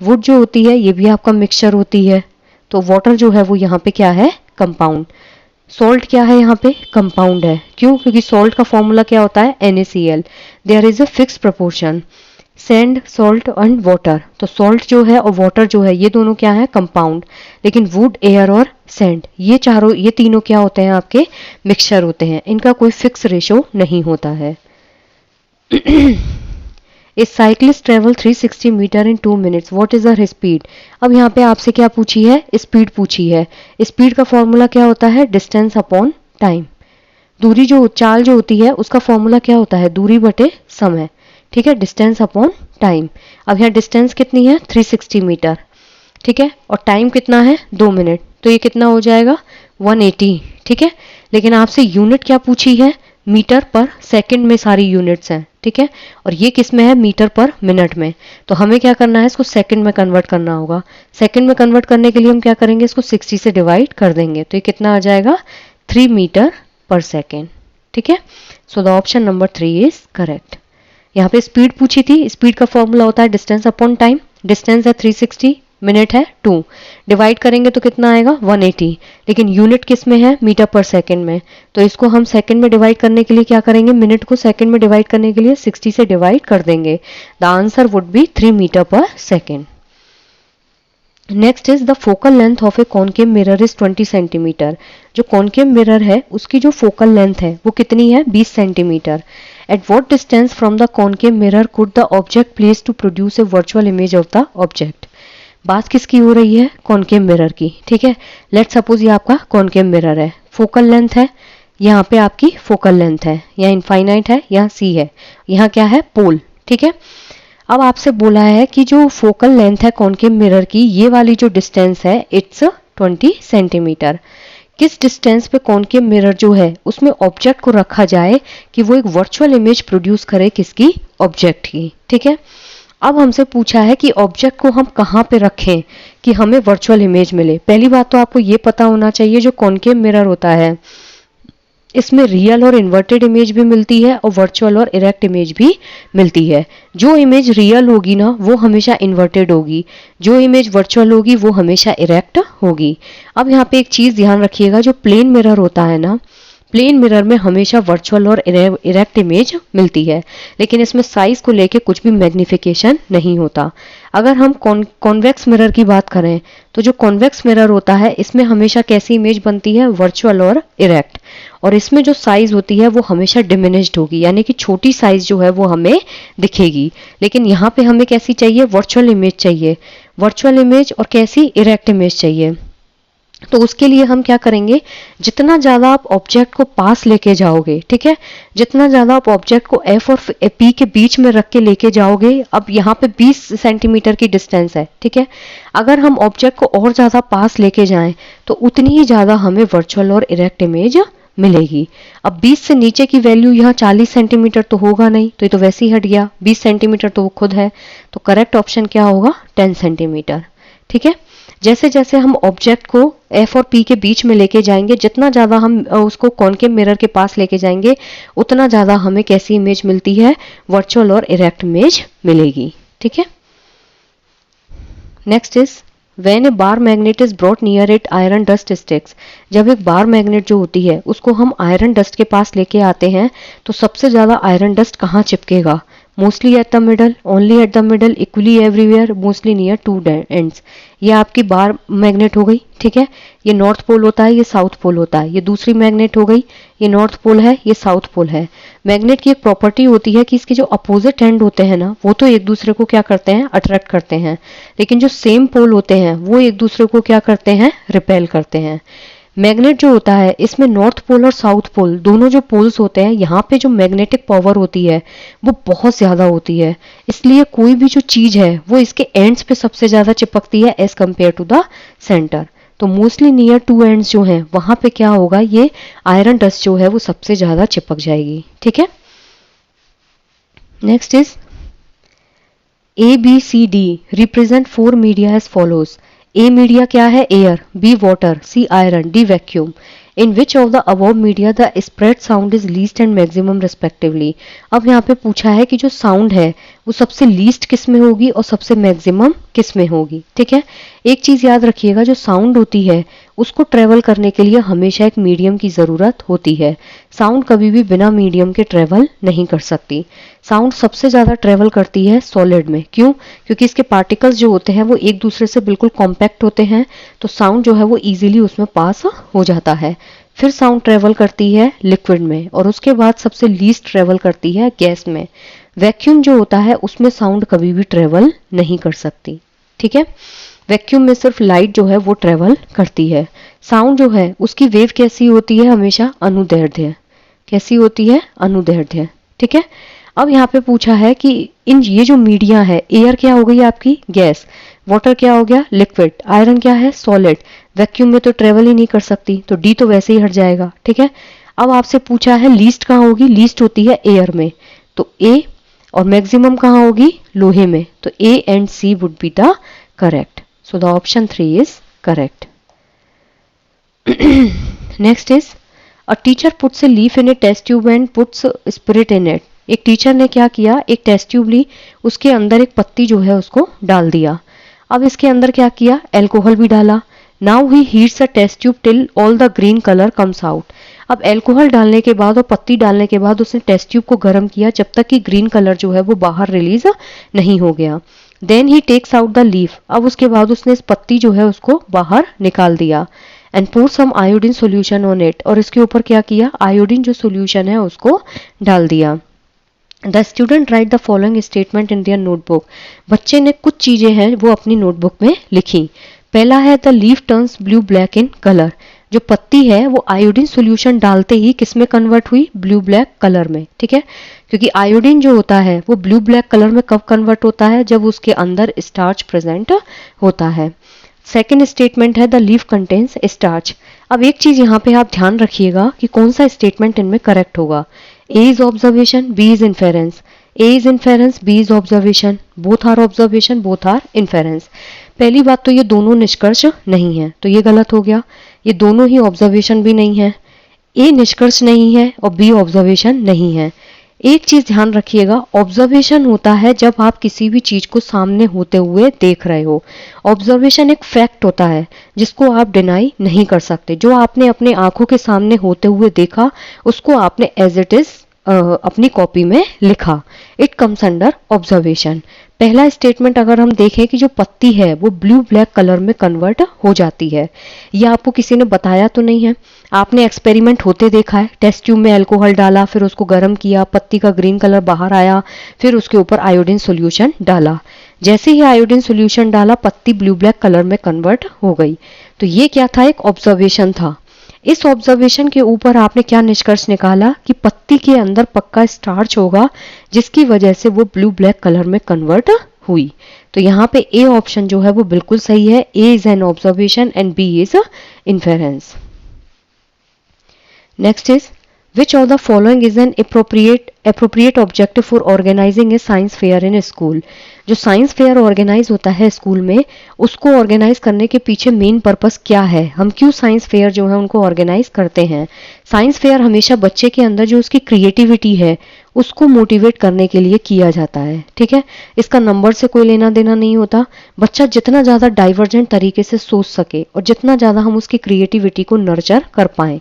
वुड जो होती है ये भी आपका मिक्सचर होती है, तो वाटर जो है वो यहाँ पे क्या है, कंपाउंड। सॉल्ट क्या है, यहाँ पे कंपाउंड है, क्यों, क्योंकि सॉल्ट का फॉर्मूला क्या होता है NaCl, there is a fix proportion. Sand, salt and water, तो सॉल्ट जो है और वाटर जो है ये दोनों क्या है, कंपाउंड, लेकिन वुड, एयर और सैंड ये चारों, ये तीनों क्या होते हैं आपके मिक्सचर होते हैं, इनका कोई फिक्स रेशो नहीं होता है। A cyclist travel 360 metre in 2 minutes, what is her speed. अब यहाँ पे आपसे क्या पूछी है, स्पीड पूछी है। स्पीड का फॉर्मूला क्या होता है, डिस्टेंस अपॉन टाइम। दूरी जो चाल जो होती है उसका फॉर्मूला क्या होता है, दूरी बटे समय, ठीक है, डिस्टेंस अपॉन टाइम। अब यहाँ डिस्टेंस कितनी है 360 मीटर, ठीक है, और टाइम कितना है 2 मिनट, तो ये कितना हो जाएगा 180, ठीक है। लेकिन आपसे यूनिट क्या पूछी है, मीटर पर सेकंड में सारी यूनिट्स हैं, ठीक है, और ये किस में है, मीटर पर मिनट में। तो हमें क्या करना है, इसको सेकंड में कन्वर्ट करना होगा। सेकंड में कन्वर्ट करने के लिए हम क्या करेंगे, इसको 60 से डिवाइड कर देंगे, तो ये कितना आ जाएगा, 3 मीटर पर सेकेंड, ठीक है। सो the option number 3 is correct. यहाँ पे स्पीड पूछी थी, स्पीड का फॉर्मूला होता है डिस्टेंस अपॉन टाइम। डिस्टेंस है 360, मिनट है 2, डिवाइड करेंगे तो कितना आएगा 180, लेकिन यूनिट किस में है, मीटर पर सेकंड में। तो इसको हम सेकंड में डिवाइड करने के लिए क्या करेंगे, मिनट को सेकंड में डिवाइड करने के लिए 60 से डिवाइड कर देंगे। The answer would be 3 metre per second. Next is the focal length of a concave mirror is 20 centimetre. जो कॉनकेव मिरर है उसकी जो फोकल लेंथ है वो कितनी है, 20 centimetre. At what distance from the concave mirror could the object place to produce a virtual image of the object. बात किसकी हो रही है, कॉनकेव मिरर की, ठीक है। लेट सपोज ये आपका कॉनकेव मिरर है, फोकल लेंथ है, यहाँ पे आपकी फोकल लेंथ है, यहाँ इनफाइनाइट है, यहाँ सी है, यहाँ क्या है, पोल, ठीक है। अब आपसे बोला है कि जो फोकल लेंथ है कॉनकेव मिरर की, ये वाली जो डिस्टेंस है इट्स 20 सेंटीमीटर। किस डिस्टेंस पे कॉनकेव मिरर जो है उसमें ऑब्जेक्ट को रखा जाए कि वो एक वर्चुअल इमेज प्रोड्यूस करे, किसकी, ऑब्जेक्ट की, ठीक है। अब हमसे पूछा है कि ऑब्जेक्ट को हम कहाँ पे रखें कि हमें वर्चुअल इमेज मिले। पहली बात तो आपको ये पता होना चाहिए जो कॉनकेव मिरर होता है इसमें रियल और इन्वर्टेड इमेज भी मिलती है और वर्चुअल और इरेक्ट इमेज भी मिलती है। जो इमेज रियल होगी ना वो हमेशा इन्वर्टेड होगी, जो इमेज वर्चुअल होगी वो हमेशा इरेक्ट होगी। अब यहाँ पे एक चीज ध्यान रखिएगा, जो प्लेन मिरर होता है ना, प्लेन मिरर में हमेशा वर्चुअल और इरेक्ट इमेज मिलती है, लेकिन इसमें साइज को लेके कुछ भी मैग्निफिकेशन नहीं होता। अगर हम कॉन्वेक्स मिरर की बात करें तो जो कॉन्वेक्स मिरर होता है इसमें हमेशा कैसी इमेज बनती है, वर्चुअल और इरेक्ट, और इसमें जो साइज होती है वो हमेशा डिमिनिश्ड होगी, यानी कि छोटी साइज जो है वो हमें दिखेगी। लेकिन यहाँ पे हमें कैसी चाहिए, वर्चुअल इमेज चाहिए, वर्चुअल इमेज और कैसी, इरेक्ट इमेज चाहिए। तो उसके लिए हम क्या करेंगे, जितना ज्यादा आप ऑब्जेक्ट को पास लेके जाओगे, ठीक है, जितना ज्यादा आप ऑब्जेक्ट को एफ और पी के बीच में रख के लेके जाओगे। अब यहाँ पे 20 सेंटीमीटर की डिस्टेंस है, ठीक है, अगर हम ऑब्जेक्ट को और ज्यादा पास लेके जाएं तो उतनी ही ज्यादा हमें वर्चुअल और इरेक्ट इमेज मिलेगी। अब 20 से नीचे की वैल्यू यहाँ 40 सेंटीमीटर तो होगा नहीं, तो ये तो वैसे ही हट गया, 20 सेंटीमीटर तो वो खुद है, तो करेक्ट ऑप्शन क्या होगा, 10 सेंटीमीटर, ठीक है। जैसे जैसे हम ऑब्जेक्ट को एफ और पी के बीच में लेके जाएंगे, जितना ज्यादा हम उसको कॉनकेव मिरर के पास लेके जाएंगे उतना ज्यादा हमें कैसी इमेज मिलती है, वर्चुअल और इरेक्ट इमेज मिलेगी, ठीक है। Next is when A bar magnet is brought near it iron dust sticks. जब एक बार मैग्नेट जो होती है उसको हम आयरन डस्ट के पास लेके आते हैं तो सबसे ज्यादा आयरन डस्ट कहाँ चिपकेगा, mostly at the middle, only at the middle, equally everywhere, mostly near to ends. ये आपकी बार मैग्नेट हो गई, ठीक है, ये नॉर्थ पोल होता है, ये साउथ पोल होता है। ये दूसरी मैग्नेट हो गई, ये नॉर्थ पोल है, ये साउथ पोल है। मैग्नेट की एक प्रॉपर्टी होती है कि इसके जो अपोजिट एंड होते हैं ना वो तो एक दूसरे को क्या करते हैं, अट्रैक्ट करते हैं, लेकिन जो सेम पोल होते हैं वो एक दूसरे को क्या करते हैं, रिपेल करते हैं। मैग्नेट जो होता है इसमें नॉर्थ पोल और साउथ पोल दोनों जो पोल्स होते हैं, यहाँ पे जो मैग्नेटिक पावर होती है वो बहुत ज्यादा होती है, इसलिए कोई भी जो चीज है वो इसके एंड्स पे सबसे ज्यादा चिपकती है edge compare to the centre. तो मोस्टली नियर टू एंड्स जो हैं वहां पे क्या होगा, ये आयरन डस्ट जो है वो सबसे ज्यादा चिपक जाएगी, ठीक है। Next is ABCD represent 4 media as follows. A media क्या है, air, B water, C iron, D vacuum. In which of the above media the spread sound is least and maximum respectively. अब यहाँ पे पूछा है कि जो साउंड है वो सबसे लीस्ट किस में होगी और सबसे मैक्सिमम किस में होगी, ठीक है। एक चीज याद रखिएगा, जो साउंड होती है उसको ट्रेवल करने के लिए हमेशा एक मीडियम की जरूरत होती है। साउंड कभी भी बिना मीडियम के ट्रेवल नहीं कर सकती। साउंड सबसे ज्यादा ट्रेवल करती है सॉलिड में, क्यों, क्योंकि इसके पार्टिकल्स जो होते हैं वो एक दूसरे से बिल्कुल कॉम्पैक्ट होते हैं, तो साउंड जो है वो इजीली उसमें पास हो जाता है। फिर साउंड ट्रेवल करती है लिक्विड में और उसके बाद सबसे लीस्ट ट्रेवल करती है गैस में। वैक्यूम जो होता है उसमें साउंड कभी भी ट्रेवल नहीं कर सकती, ठीक है। वैक्यूम में सिर्फ लाइट जो है वो ट्रेवल करती है। साउंड जो है उसकी वेव कैसी होती है, हमेशा अनुदैर्ध्य, कैसी होती है, अनुदैर्ध्य, ठीक है। अब यहाँ पे पूछा है कि इन ये जो मीडिया है, एयर क्या हो गई आपकी, गैस, वाटर क्या हो गया, लिक्विड, आयरन क्या है, सॉलिड, वैक्यूम में तो ट्रेवल ही नहीं कर सकती, तो डी तो वैसे ही हट जाएगा, ठीक है। अब आपसे पूछा है लीस्ट कहाँ होगी, लीस्ट होती है एयर में, तो ए, और मैक्सिमम कहाँ होगी, लोहे में, तो A and C would be the correct. So the option 3 is correct. Next is a teacher puts a leaf in a test tube and puts spirit in it. एक टीचर ने क्या किया, एक टेस्ट ट्यूब ली, उसके अंदर एक पत्ती जो है उसको डाल दिया. अब इसके अंदर क्या किया, एल्कोहल भी डाला. Now he heats a test tube till all the green colour comes out. अब एल्कोहल डालने के बाद और पत्ती डालने के बाद उसने टेस्ट ट्यूब को गर्म किया जब तक कि ग्रीन कलर जो है वो बाहर रिलीज नहीं हो गया. Then he takes out the leaf. अब उसके बाद उसने इस पत्ती जो है उसको बाहर निकाल दिया. And pour some iodine solution on it. और इसके ऊपर क्या किया, आयोडीन जो सोल्यूशन है उसको डाल दिया. The student write the following statement in their notebook. बच्चे ने कुछ चीजें हैं वो अपनी नोटबुक में लिखी. पहला है the leaf turns blue black in colour. जो पत्ती है वो आयोडीन सोल्यूशन डालते ही किस में कन्वर्ट हुई, ब्लू ब्लैक कलर में. ठीक है, क्योंकि आयोडीन जो होता है वो ब्लू ब्लैक कलर में कब कन्वर्ट होता है, जब उसके अंदर स्टार्च प्रेजेंट होता है. सेकेंड स्टेटमेंट है द लीफ कंटेन्स स्टार्च. अब एक चीज यहाँ पे आप ध्यान रखिएगा कि कौन सा स्टेटमेंट इनमें करेक्ट होगा. A is observation, B is inference. A is inference, B is observation. Both are observation, both are inference. पहली बात तो ये दोनों निष्कर्ष नहीं है, तो ये गलत हो गया. ये दोनों ही ऑब्जर्वेशन भी नहीं है. ए निष्कर्ष नहीं है और बी ऑब्जर्वेशन नहीं है. एक चीज ध्यान रखिएगा, ऑब्जर्वेशन होता है जब आप किसी भी चीज को सामने होते हुए देख रहे हो. ऑब्जर्वेशन एक फैक्ट होता है जिसको आप डिनाई नहीं कर सकते. जो आपने अपने आंखों के सामने होते हुए देखा उसको आपने एज इट इज अपनी कॉपी में लिखा. It comes under observation. पहला स्टेटमेंट अगर हम देखें कि जो पत्ती है वो ब्लू ब्लैक कलर में कन्वर्ट हो जाती है, ये आपको किसी ने बताया तो नहीं है, आपने एक्सपेरिमेंट होते देखा है. टेस्ट ट्यूब में अल्कोहल डाला, फिर उसको गर्म किया, पत्ती का ग्रीन कलर बाहर आया, फिर उसके ऊपर आयोडीन सोल्यूशन डाला. जैसे ही आयोडीन सोल्यूशन डाला पत्ती ब्लू ब्लैक कलर में कन्वर्ट हो गई. तो ये क्या था, एक ऑब्जर्वेशन था. इस ऑब्जर्वेशन के ऊपर आपने क्या निष्कर्ष निकाला कि पत्ती के अंदर पक्का स्टार्च होगा जिसकी वजह से वो ब्लू ब्लैक कलर में कन्वर्ट हुई. तो यहाँ पे ए ऑप्शन जो है वो बिल्कुल सही है. A is an observation and B is inference. Next is which of the following is an appropriate objective for organizing a science fair in a school. जो साइंस फेयर ऑर्गेनाइज होता है school में, उसको ऑर्गेनाइज करने के पीछे main purpose क्या है, हम क्यों साइंस फेयर जो है उनको ऑर्गेनाइज करते हैं. साइंस फेयर हमेशा बच्चे के अंदर जो उसकी क्रिएटिविटी है उसको मोटिवेट करने के लिए किया जाता है. ठीक है, इसका नंबर से कोई लेना देना नहीं होता. बच्चा जितना ज़्यादा डाइवर्जेंट तरीके से सोच सके और जितना ज़्यादा हम उसकी क्रिएटिविटी को नर्चर कर पाएँ.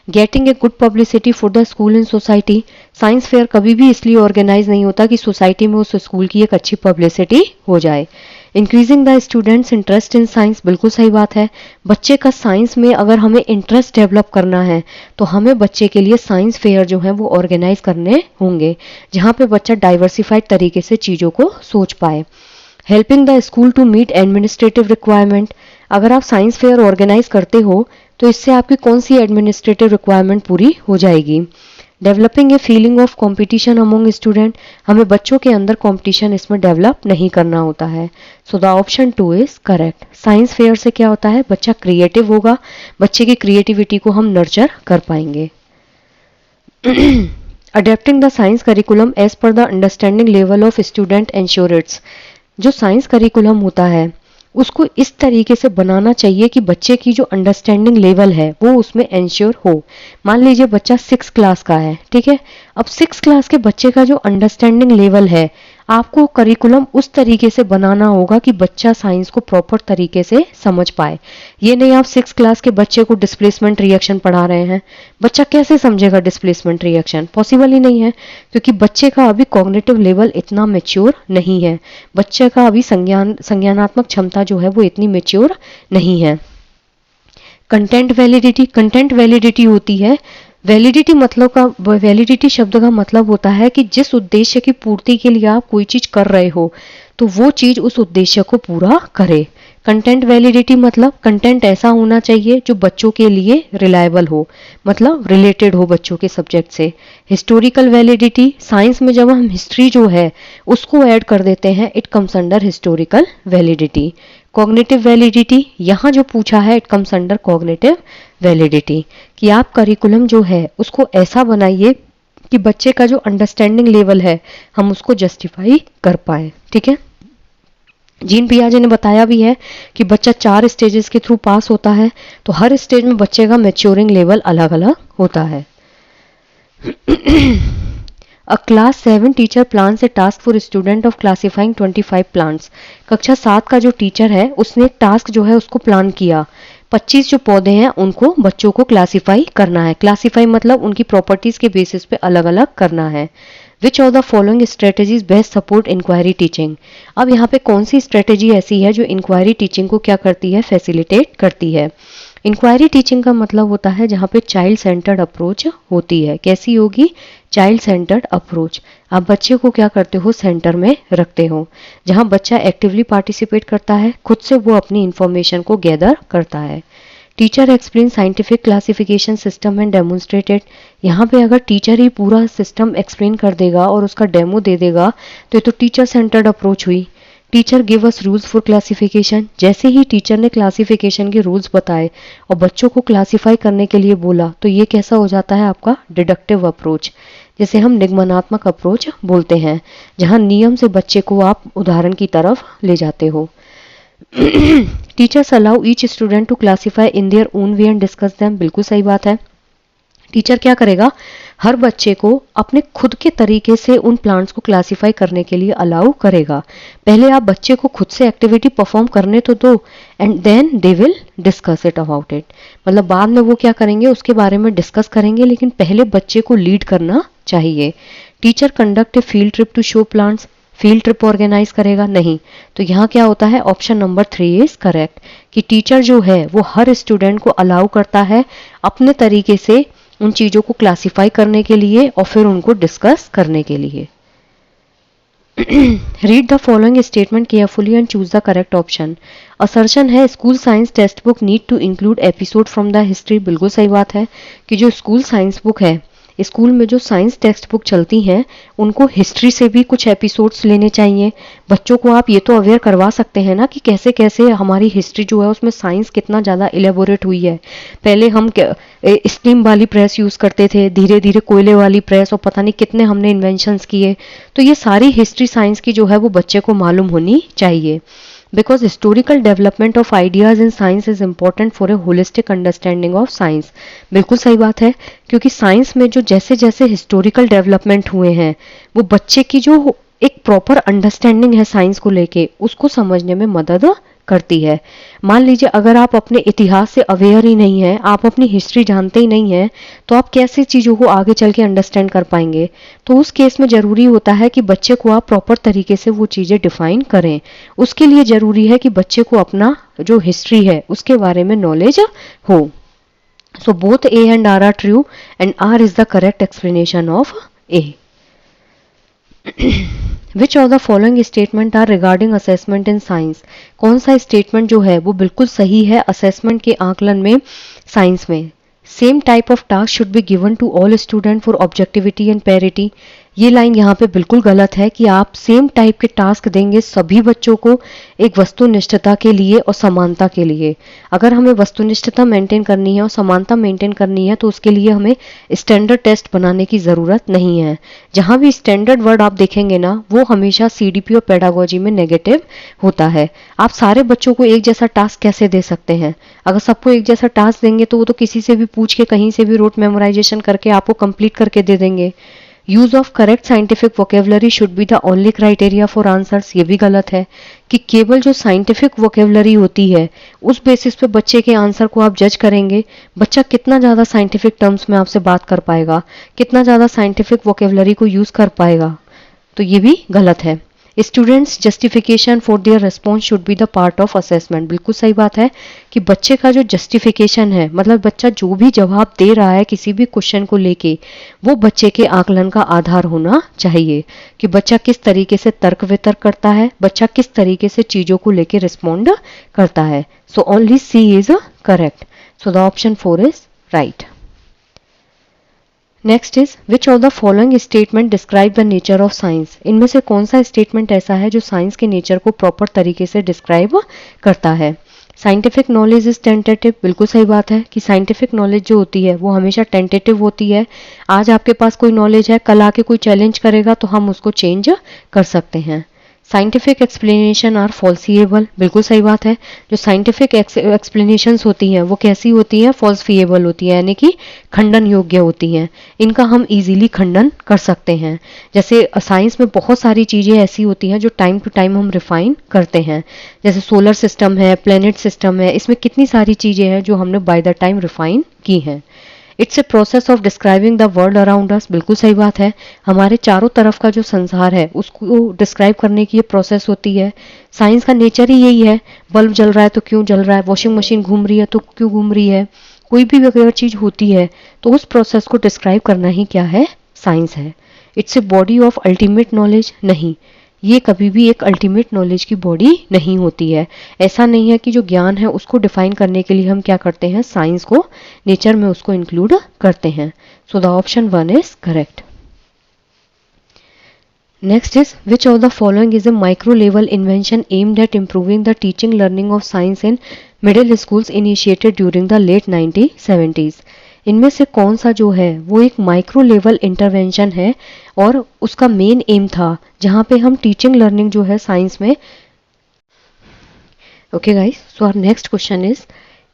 Getting a good publicity for the school in society. Science fair कभी भी इसलिए ऑर्गेनाइज नहीं होता कि सोसाइटी में उस स्कूल की एक अच्छी पब्लिसिटी हो जाए. Increasing the students interest in science, बिल्कुल सही बात है. बच्चे का साइंस में अगर हमें इंटरेस्ट डेवलप करना है तो हमें बच्चे के लिए साइंस फेयर जो है वो ऑर्गेनाइज करने होंगे जहाँ पे बच्चा डाइवर्सिफाइड तरीके से चीज़ों को सोच पाए. Helping the school to meet administrative requirement. अगर आप साइंस फेयर ऑर्गेनाइज करते हो तो इससे आपकी कौन सी एडमिनिस्ट्रेटिव रिक्वायरमेंट पूरी हो जाएगी. Developing a feeling of competition among student. हमें बच्चों के अंदर कंपटीशन इसमें डेवलप नहीं करना होता है. सो the option 2 is correct. Science fair से क्या होता है, बच्चा क्रिएटिव होगा, बच्चे की क्रिएटिविटी को हम नर्चर कर पाएंगे. Adapting the science curriculum as per the understanding level of student ensure its. जो साइंस करिकुलम होता है उसको इस तरीके से बनाना चाहिए कि बच्चे की जो अंडरस्टैंडिंग लेवल है वो उसमें एंश्योर हो. मान लीजिए बच्चा 6 क्लास का है, ठीक है, अब 6 क्लास के बच्चे का जो अंडरस्टैंडिंग लेवल है आपको करिकुलम उस तरीके से बनाना होगा कि बच्चा साइंस को प्रॉपर तरीके से समझ पाए. ये नहीं आप 6 क्लास के बच्चे को डिस्प्लेसमेंट रिएक्शन पढ़ा रहे हैं, बच्चा कैसे समझेगा डिस्प्लेसमेंट रिएक्शन, पॉसिबल ही नहीं है क्योंकि बच्चे का अभी कॉग्निटिव लेवल इतना मेच्योर नहीं है, बच्चे का अभी संज्ञानात्मक क्षमता जो है वो इतनी मेच्योर नहीं है. Content validity. कंटेंट वैलिडिटी होती है, वैलिडिटी शब्द का मतलब होता है कि जिस उद्देश्य की पूर्ति के लिए आप कोई चीज कर रहे हो तो वो चीज उस उद्देश्य को पूरा करे. कंटेंट वैलिडिटी मतलब कंटेंट ऐसा होना चाहिए जो बच्चों के लिए रिलायबल हो, मतलब रिलेटेड हो बच्चों के सब्जेक्ट से. Historical validity. साइंस में जब हम हिस्ट्री जो है उसको ऐड कर देते हैं it comes under historical validity. Cognitive validity, यहाँ जो पूछा है it comes under cognitive validity, कि आप करिकुलम जो है उसको ऐसा बनाइए कि बच्चे का जो अंडरस्टैंडिंग लेवल है हम उसको जस्टिफाई कर पाए। ठीक है, जीन पियाजे ने बताया भी है कि बच्चा 4 स्टेजेस के थ्रू पास होता है, तो हर स्टेज में बच्चे का मैच्योरिंग लेवल अलग अलग होता है। A class 7 teacher plans a task for student of classifying 25 plants। कक्षा 7 का जो टीचर है उसने टास्क जो है उसको प्लान किया, 25 जो पौधे हैं उनको बच्चों को क्लासीफाई करना है। क्लासीफाई मतलब उनकी प्रॉपर्टीज के बेसिस पे अलग अलग करना है। Which of the following strategies best support inquiry teaching. अब यहाँ पे कौन सी स्ट्रेटेजी ऐसी है जो इंक्वायरी टीचिंग को क्या करती है, फैसिलिटेट करती है। इंक्वायरी टीचिंग का मतलब होता है जहाँ पे चाइल्ड सेंटर्ड अप्रोच होती है। कैसी होगी, चाइल्ड सेंटर्ड अप्रोच। आप बच्चे को क्या करते हो, सेंटर में रखते हो, जहाँ बच्चा एक्टिवली पार्टिसिपेट करता है, खुद से वो अपनी इंफॉर्मेशन को गैदर करता है। Teacher explain scientific classification system and demonstrated. यहाँ पे अगर टीचर ही पूरा सिस्टम एक्सप्लेन कर देगा और उसका डेमो दे देगा तो ये तो टीचर सेंटर्ड अप्रोच हुई। Teacher give us rules for classification. जैसे ही टीचर ने क्लासिफिकेशन के रूल्स बताए और बच्चों को क्लासिफाई करने के लिए बोला, तो ये कैसा हो जाता है आपका डिडक्टिव अप्रोच, जिसे हम निगमनात्मक अप्रोच बोलते हैं, जहां नियम से बच्चे को आप उदाहरण की तरफ ले जाते हो। Teachers allow each student to classify in their own way and discuss them. बिल्कुल सही बात है। टीचर क्या करेगा, हर बच्चे को अपने खुद के तरीके से उन प्लांट्स को क्लासीफाई करने के लिए अलाउ करेगा। पहले आप बच्चे को खुद से एक्टिविटी परफॉर्म करने तो दो, and then they will discuss it about it. मतलब बाद में वो क्या करेंगे, उसके बारे में डिस्कस करेंगे, लेकिन पहले बच्चे को लीड करना चाहिए। Teacher conduct a field trip to show plants. Field trip organise करेगा, नहीं। तो यहाँ क्या होता है, ऑप्शन नंबर 3 इज करेक्ट, कि टीचर जो है वो हर स्टूडेंट को अलाउ करता है अपने तरीके से उन चीजों को क्लासिफाई करने के लिए और फिर उनको डिस्कस करने के लिए। Read the following statement carefully and choose the correct option. Assertion है school science text book need to include episode from the history. बिल्कुल सही बात है कि जो स्कूल साइंस बुक है, स्कूल में जो साइंस टेक्स्ट बुक चलती हैं उनको हिस्ट्री से भी कुछ एपिसोड्स लेने चाहिए। बच्चों को आप ये तो अवेयर करवा सकते हैं ना कि कैसे कैसे हमारी हिस्ट्री जो है उसमें साइंस कितना ज़्यादा इलेबोरेट हुई है। पहले हम स्टीम वाली प्रेस यूज़ करते थे, धीरे धीरे कोयले वाली प्रेस, और पता नहीं कितने हमने इन्वेंशंस किए। तो ये सारी हिस्ट्री साइंस की जो है वो बच्चे को मालूम होनी चाहिए। because historical development of ideas in science is important for a holistic understanding of science। बिल्कुल सही बात है, क्योंकि साइंस में जो जैसे जैसे हिस्टोरिकल डेवलपमेंट हुए हैं वो बच्चे की जो एक प्रॉपर अंडरस्टैंडिंग है साइंस को लेके उसको समझने में मदद करती है। मान लीजिए अगर आप अपने इतिहास से अवेयर ही नहीं है, आप अपनी हिस्ट्री जानते ही नहीं है, तो आप कैसे चीज़ों को आगे चल के अंडरस्टैंड कर पाएंगे। तो उस केस में ज़रूरी होता है कि बच्चे को आप प्रॉपर तरीके से वो चीज़ें डिफाइन करें। उसके लिए ज़रूरी है कि बच्चे को अपना जो हिस्ट्री है उसके बारे में नॉलेज हो। So both A and R true and R is the correct explanation of A. Which of the following statement are regarding assessment in science. कौन सा स्टेटमेंट जो है वो बिल्कुल सही है असेसमेंट के आकलन में साइंस में। Same type of task should be given to all student for objectivity and parity. ये लाइन यहाँ पे बिल्कुल गलत है कि आप सेम टाइप के टास्क देंगे सभी बच्चों को एक वस्तुनिष्ठता के लिए और समानता के लिए। अगर हमें वस्तुनिष्ठता मेंटेन करनी है और समानता मेंटेन करनी है तो उसके लिए हमें स्टैंडर्ड टेस्ट बनाने की ज़रूरत नहीं है। जहाँ भी स्टैंडर्ड वर्ड आप देखेंगे ना वो हमेशा सीडीपी और पेडागोजी में नेगेटिव होता है। आप सारे बच्चों को एक जैसा टास्क कैसे दे सकते हैं? अगर सबको एक जैसा टास्क देंगे तो वो तो किसी से भी पूछ के कहीं से भी रोट मेमोराइजेशन करके आपको कंप्लीट करके दे देंगे। Use of correct scientific vocabulary should be the only criteria for answers. ये भी गलत है कि केवल जो साइंटिफिक वोकेबलरी होती है उस बेसिस पे बच्चे के आंसर को आप जज करेंगे। बच्चा कितना ज़्यादा साइंटिफिक टर्म्स में आपसे बात कर पाएगा, कितना ज़्यादा साइंटिफिक वोकेबलरी को यूज़ कर पाएगा, तो ये भी गलत है। Students justification for their response should be the part of assessment. बिल्कुल सही बात है कि बच्चे का जो जस्टिफिकेशन है, मतलब बच्चा जो भी जवाब दे रहा है किसी भी क्वेश्चन को लेके, वो बच्चे के आकलन का आधार होना चाहिए कि बच्चा किस तरीके से तर्क वितर्क करता है, बच्चा किस तरीके से चीज़ों को लेके रिस्पॉन्ड करता है। So only C is correct. So the option 4 is right. Next is which of the following statement describe the nature of science. इनमें से कौन सा स्टेटमेंट ऐसा है जो साइंस के नेचर को प्रॉपर तरीके से डिस्क्राइब करता है। साइंटिफिक नॉलेज इज टेंटेटिव, बिल्कुल सही बात है कि साइंटिफिक नॉलेज जो होती है वो हमेशा टेंटेटिव होती है। आज आपके पास कोई नॉलेज है, कल आके कोई चैलेंज करेगा तो हम उसको चेंज कर सकते हैं। साइंटिफिक एक्सप्लेनेशन आर फॉल्सिएबल, बिल्कुल सही बात है। जो साइंटिफिक एक्सप्लेनेशंस होती हैं वो कैसी होती हैं, फॉल्सिएबल होती है, यानी कि खंडन योग्य होती हैं। इनका हम इजीली खंडन कर सकते हैं। जैसे साइंस में बहुत सारी चीज़ें ऐसी होती हैं जो टाइम टू टाइम हम रिफाइन करते हैं। जैसे सोलर सिस्टम है, प्लेनेट सिस्टम है, इसमें कितनी सारी चीज़ें हैं जो हमने बाय द टाइम रिफाइन की हैं। It's a process of describing the world around us, बिल्कुल सही बात है। हमारे चारों तरफ का जो संसार है उसको डिस्क्राइब करने की ये प्रोसेस होती है। साइंस का नेचर ही यही है। बल्ब जल रहा है तो क्यों जल रहा है, वॉशिंग मशीन घूम रही है तो क्यों घूम रही है, कोई भी अगर चीज़ होती है तो उस प्रोसेस को डिस्क्राइब करना ही क्या है, साइंस है। It's a body of ultimate knowledge, नहीं, ये कभी भी एक अल्टीमेट नॉलेज की बॉडी नहीं होती है। ऐसा नहीं है कि जो ज्ञान है उसको डिफाइन करने के लिए हम क्या करते हैं, साइंस को, नेचर में उसको इंक्लूड करते हैं। So the option 1 is correct. Next is which of the following is a micro level invention aimed at improving the teaching learning of science in middle schools initiated during the late 1970s। इनमें से कौन सा जो है वो एक micro level intervention है और उसका मेन एम था जहां पे हम टीचिंग लर्निंग जो है साइंस में। Okay guys, so our next question is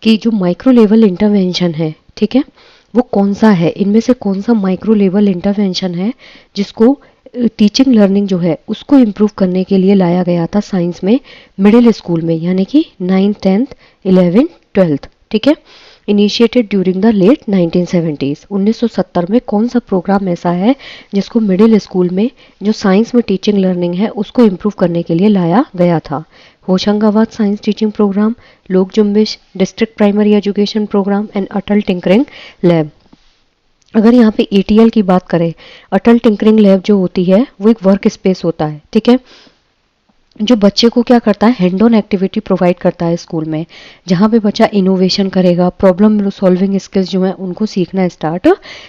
कि जो माइक्रो लेवल इंटरवेंशन है, ठीक है, वो कौन सा है, इनमें से कौन सा माइक्रो लेवल इंटरवेंशन है जिसको टीचिंग लर्निंग जो है उसको इम्प्रूव करने के लिए लाया गया था साइंस में मिडिल स्कूल में, यानी कि 9th 10th 11th 12th, ठीक है, initiated during the late 1970s। 1970 में कौन सा प्रोग्राम ऐसा है जिसको मिडिल स्कूल में जो साइंस में टीचिंग लर्निंग है उसको इम्प्रूव करने के लिए लाया गया था। Hoshangabad science teaching programme, Lok Jumbish, district primary education programme and Atal tinkering lab. अगर यहाँ पे ATL की बात करें, अटल टिंकरिंग लैब जो होती है वो एक वर्क स्पेस होता है, ठीक है, जो बच्चे को क्या करता है, हैंड ऑन एक्टिविटी प्रोवाइड करता है स्कूल में, जहाँ पे बच्चा इनोवेशन करेगा, प्रॉब्लम सॉल्विंग स्किल्स जो है उनको सीखना स्टार्ट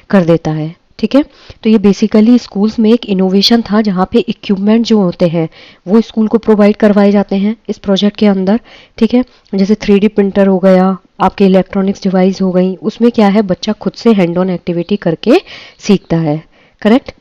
कर देता है, ठीक है। तो ये बेसिकली स्कूल्स में एक इनोवेशन था जहाँ पे इक्विपमेंट जो होते हैं वो स्कूल को प्रोवाइड करवाए जाते हैं इस प्रोजेक्ट के अंदर, ठीक है। जैसे 3D प्रिंटर हो गया, आपके इलेक्ट्रॉनिक्स डिवाइस हो गई, उसमें क्या है बच्चा खुद से हैंड ऑन एक्टिविटी करके सीखता है, करेक्ट।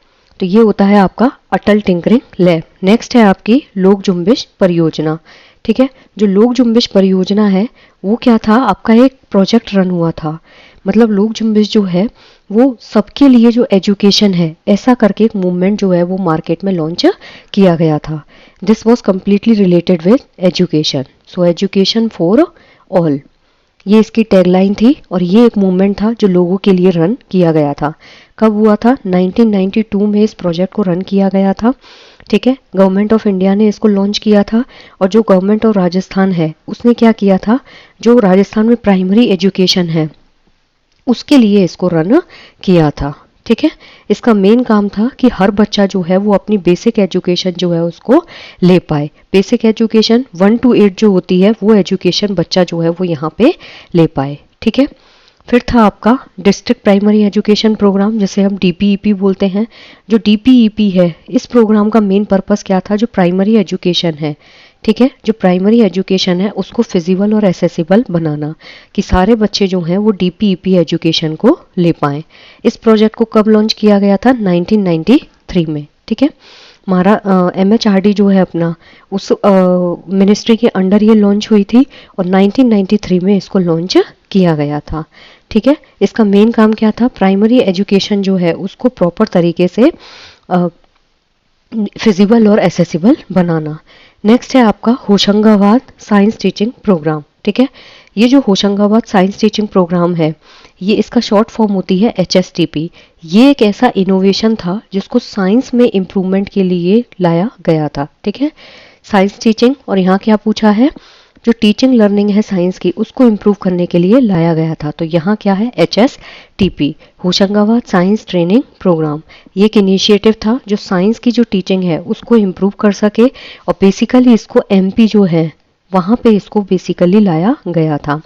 तो ये होता है आपका अटल टिंकरिंग लैब। नेक्स्ट है आपकी लोक जुम्बिश परियोजना, ठीक है। जो लोक जुम्बिश परियोजना है वो क्या था, आपका एक प्रोजेक्ट रन हुआ था। मतलब लोक जुम्बिश जो है वो सबके लिए जो एजुकेशन है ऐसा करके एक मूवमेंट जो है वो मार्केट में लॉन्च किया गया था। This was completely related with education, so education for all, ये इसकी टैगलाइन थी और ये एक मूवमेंट था जो लोगों के लिए रन किया गया था। कब हुआ था, 1992 में इस प्रोजेक्ट को रन किया गया था, ठीक है। गवर्नमेंट ऑफ इंडिया ने इसको लॉन्च किया था और जो गवर्नमेंट ऑफ राजस्थान है उसने क्या किया था, जो राजस्थान में प्राइमरी एजुकेशन है उसके लिए इसको रन किया था, ठीक है। इसका मेन काम था कि हर बच्चा जो है वो अपनी बेसिक एजुकेशन जो है उसको ले पाए। बेसिक एजुकेशन 1 to 8 जो होती है वो एजुकेशन बच्चा जो है वो यहाँ पे ले पाए, ठीक है। फिर था आपका डिस्ट्रिक्ट प्राइमरी एजुकेशन प्रोग्राम, जिसे हम DPEP बोलते हैं। जो DPEP है इस प्रोग्राम का मेन पर्पस क्या था, जो प्राइमरी एजुकेशन है, ठीक है, जो प्राइमरी एजुकेशन है उसको फिजिबल और एसेसिबल बनाना, कि सारे बच्चे जो हैं वो DPEP एजुकेशन को ले पाएं। इस प्रोजेक्ट को कब लॉन्च किया गया था, 1993 में, ठीक है। हमारा MHRD जो है अपना उस मिनिस्ट्री के अंडर ये लॉन्च हुई थी और 1993 में इसको लॉन्च किया गया था, ठीक है। इसका मेन काम क्या था, प्राइमरी एजुकेशन जो है उसको प्रॉपर तरीके से फिजिबल और एसेसिबल बनाना। नेक्स्ट है आपका होशंगाबाद साइंस टीचिंग प्रोग्राम, ठीक है। ये जो होशंगाबाद साइंस टीचिंग प्रोग्राम है ये इसका शॉर्ट फॉर्म होती है HSTP। ये एक ऐसा इनोवेशन था जिसको साइंस में इम्प्रूवमेंट के लिए लाया गया था, ठीक है, साइंस टीचिंग। और यहाँ क्या पूछा है, जो टीचिंग लर्निंग है साइंस की उसको इम्प्रूव करने के लिए लाया गया था। तो यहाँ क्या है, HSTP, Hoshangabad science training programme. ये एक इनिशिएटिव था जो साइंस की जो टीचिंग है उसको इम्प्रूव कर सके और बेसिकली इसको MP जो है वहाँ पे इसको बेसिकली लाया गया था।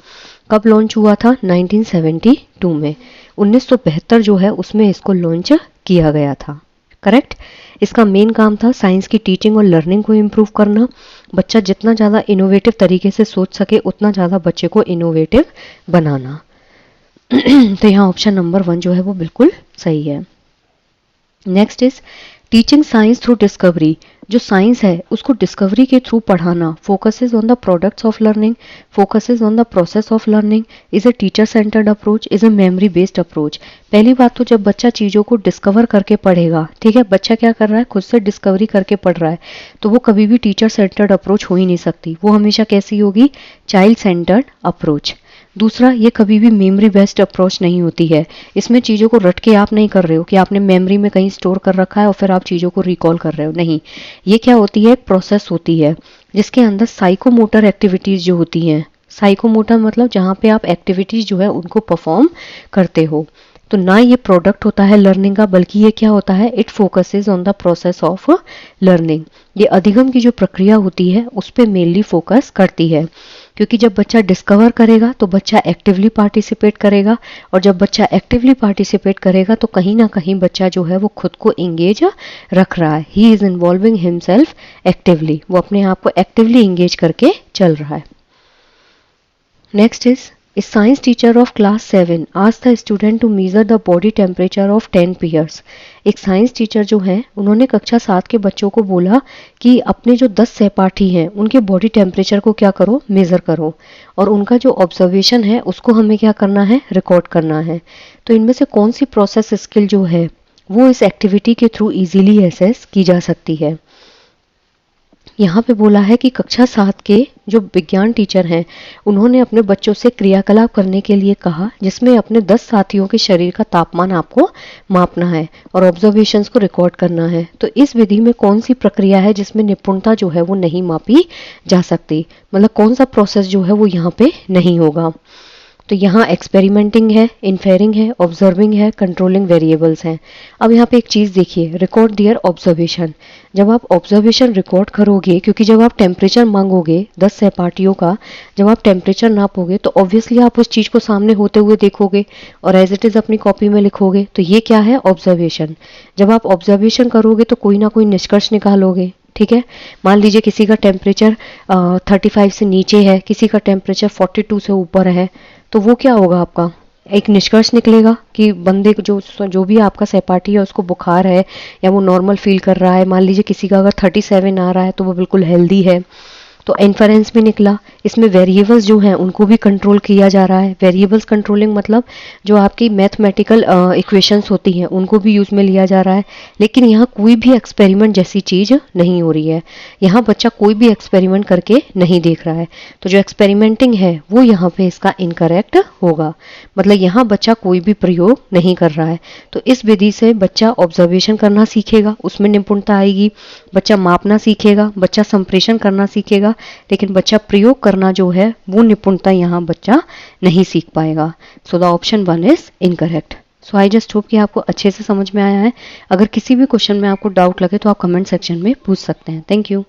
कब लॉन्च हुआ था, 1972 में। 1972 जो है उसमें इसको लॉन्च किया गया था। करेक्ट। इसका मेन काम था साइंस की टीचिंग और लर्निंग को इम्प्रूव करना। बच्चा जितना ज़्यादा इनोवेटिव तरीके से सोच सके उतना ज़्यादा बच्चे को इनोवेटिव बनाना। तो यहाँ ऑप्शन नंबर 1 जो है वो बिल्कुल सही है। Next is teaching science through discovery. जो साइंस है उसको डिस्कवरी के थ्रू पढ़ाना, focuses on the products of learning, focuses on the process of learning, is a teacher centred approach, is a memory based approach. पहली बात तो जब बच्चा चीज़ों को डिस्कवर करके पढ़ेगा, ठीक है, बच्चा क्या कर रहा है, खुद से डिस्कवरी करके पढ़ रहा है, तो वो कभी भी टीचर सेंटर्ड अप्रोच हो ही नहीं सकती। वो हमेशा कैसी होगी, चाइल्ड सेंटर्ड अप्रोच। दूसरा, ये कभी भी मेमोरी बेस्ड अप्रोच नहीं होती है। इसमें चीज़ों को रट के आप नहीं कर रहे हो कि आपने मेमोरी में कहीं स्टोर कर रखा है और फिर आप चीज़ों को रिकॉल कर रहे हो, नहीं। ये क्या होती है, एक प्रोसेस होती है जिसके अंदर साइकोमोटर एक्टिविटीज़ जो होती हैं, साइकोमोटर मतलब जहाँ पे आप एक्टिविटीज़ जो है उनको परफॉर्म करते हो। तो ना ये प्रोडक्ट होता है लर्निंग का, बल्कि ये क्या होता है, it focuses on the process of learning. ये अधिगम की जो प्रक्रिया होती है उस पर मेनली फोकस करती है, क्योंकि जब बच्चा डिस्कवर करेगा तो बच्चा एक्टिवली पार्टिसिपेट करेगा, और जब बच्चा एक्टिवली पार्टिसिपेट करेगा तो कहीं ना कहीं बच्चा जो है वो खुद को एंगेज रख रहा है। He is involving himself actively, वो अपने आप को एक्टिवली एंगेज करके चल रहा है। Next is A science teacher of class 7 asked the student to measure the body temperature of 10 peers. एक साइंस टीचर जो है उन्होंने कक्षा 7 के बच्चों को बोला कि अपने जो 10 सहपाठी हैं उनके बॉडी टेम्परेचर को क्या करो, मेज़र करो, और उनका जो ऑब्जर्वेशन है उसको हमें क्या करना है, रिकॉर्ड करना है। तो इनमें से कौन सी प्रोसेस स्किल जो है वो इस एक्टिविटी के थ्रू इजीली एसेस की जा सकती है। यहाँ पे बोला है कि कक्षा 7 के जो विज्ञान टीचर हैं उन्होंने अपने बच्चों से क्रियाकलाप करने के लिए कहा जिसमें अपने 10 साथियों के शरीर का तापमान आपको मापना है और ऑब्जर्वेशंस को रिकॉर्ड करना है। तो इस विधि में कौन सी प्रक्रिया है जिसमें निपुणता जो है वो नहीं मापी जा सकती, मतलब कौन सा प्रोसेस जो है वो यहाँ पे नहीं होगा। तो यहाँ एक्सपेरिमेंटिंग है, इन्फेरिंग है, ऑब्जर्विंग है, कंट्रोलिंग वेरिएबल्स हैं। अब यहाँ पे एक चीज़ देखिए, रिकॉर्ड दियर ऑब्जर्वेशन। जब आप ऑब्जर्वेशन रिकॉर्ड करोगे, क्योंकि जब आप टेम्परेचर मांगोगे 10 सहपाठियों का, जब आप टेम्परेचर नापोगे तो ऑब्वियसली आप उस चीज़ को सामने होते हुए देखोगे और एज इट इज़ अपनी कॉपी में लिखोगे। तो ये क्या है, ऑब्जर्वेशन। जब आप ऑब्जर्वेशन करोगे तो कोई ना कोई निष्कर्ष निकालोगे, ठीक है। मान लीजिए किसी का टेम्परेचर 35 से नीचे है, किसी का टेम्परेचर 42 से ऊपर है, तो वो क्या होगा, आपका एक निष्कर्ष निकलेगा कि बंदे को जो भी आपका सहपाठी है उसको बुखार है या वो नॉर्मल फील कर रहा है। मान लीजिए किसी का अगर 37 आ रहा है तो वो बिल्कुल हेल्दी है, तो इन्फरेंस भी निकला। इसमें वेरिएबल्स जो हैं उनको भी कंट्रोल किया जा रहा है। वेरिएबल्स कंट्रोलिंग मतलब जो आपकी मैथमेटिकल इक्वेशंस होती हैं उनको भी यूज़ में लिया जा रहा है। लेकिन यहाँ कोई भी एक्सपेरिमेंट जैसी चीज़ नहीं हो रही है, यहाँ बच्चा कोई भी एक्सपेरिमेंट करके नहीं देख रहा है। तो जो एक्सपेरिमेंटिंग है वो यहाँ पे इसका इनकरेक्ट होगा, मतलब यहाँ बच्चा कोई भी प्रयोग नहीं कर रहा है। तो इस विधि से बच्चा ऑब्जर्वेशन करना सीखेगा, उसमें निपुणता आएगी, बच्चा मापना सीखेगा, बच्चा संप्रेषण करना सीखेगा, लेकिन बच्चा प्रयोग करना जो है वो निपुणता यहाँ बच्चा नहीं सीख पाएगा। सो the option 1 is incorrect. So I just hope कि आपको अच्छे से समझ में आया है। अगर किसी भी क्वेश्चन में आपको डाउट लगे तो आप कमेंट सेक्शन में पूछ सकते हैं। Thank you.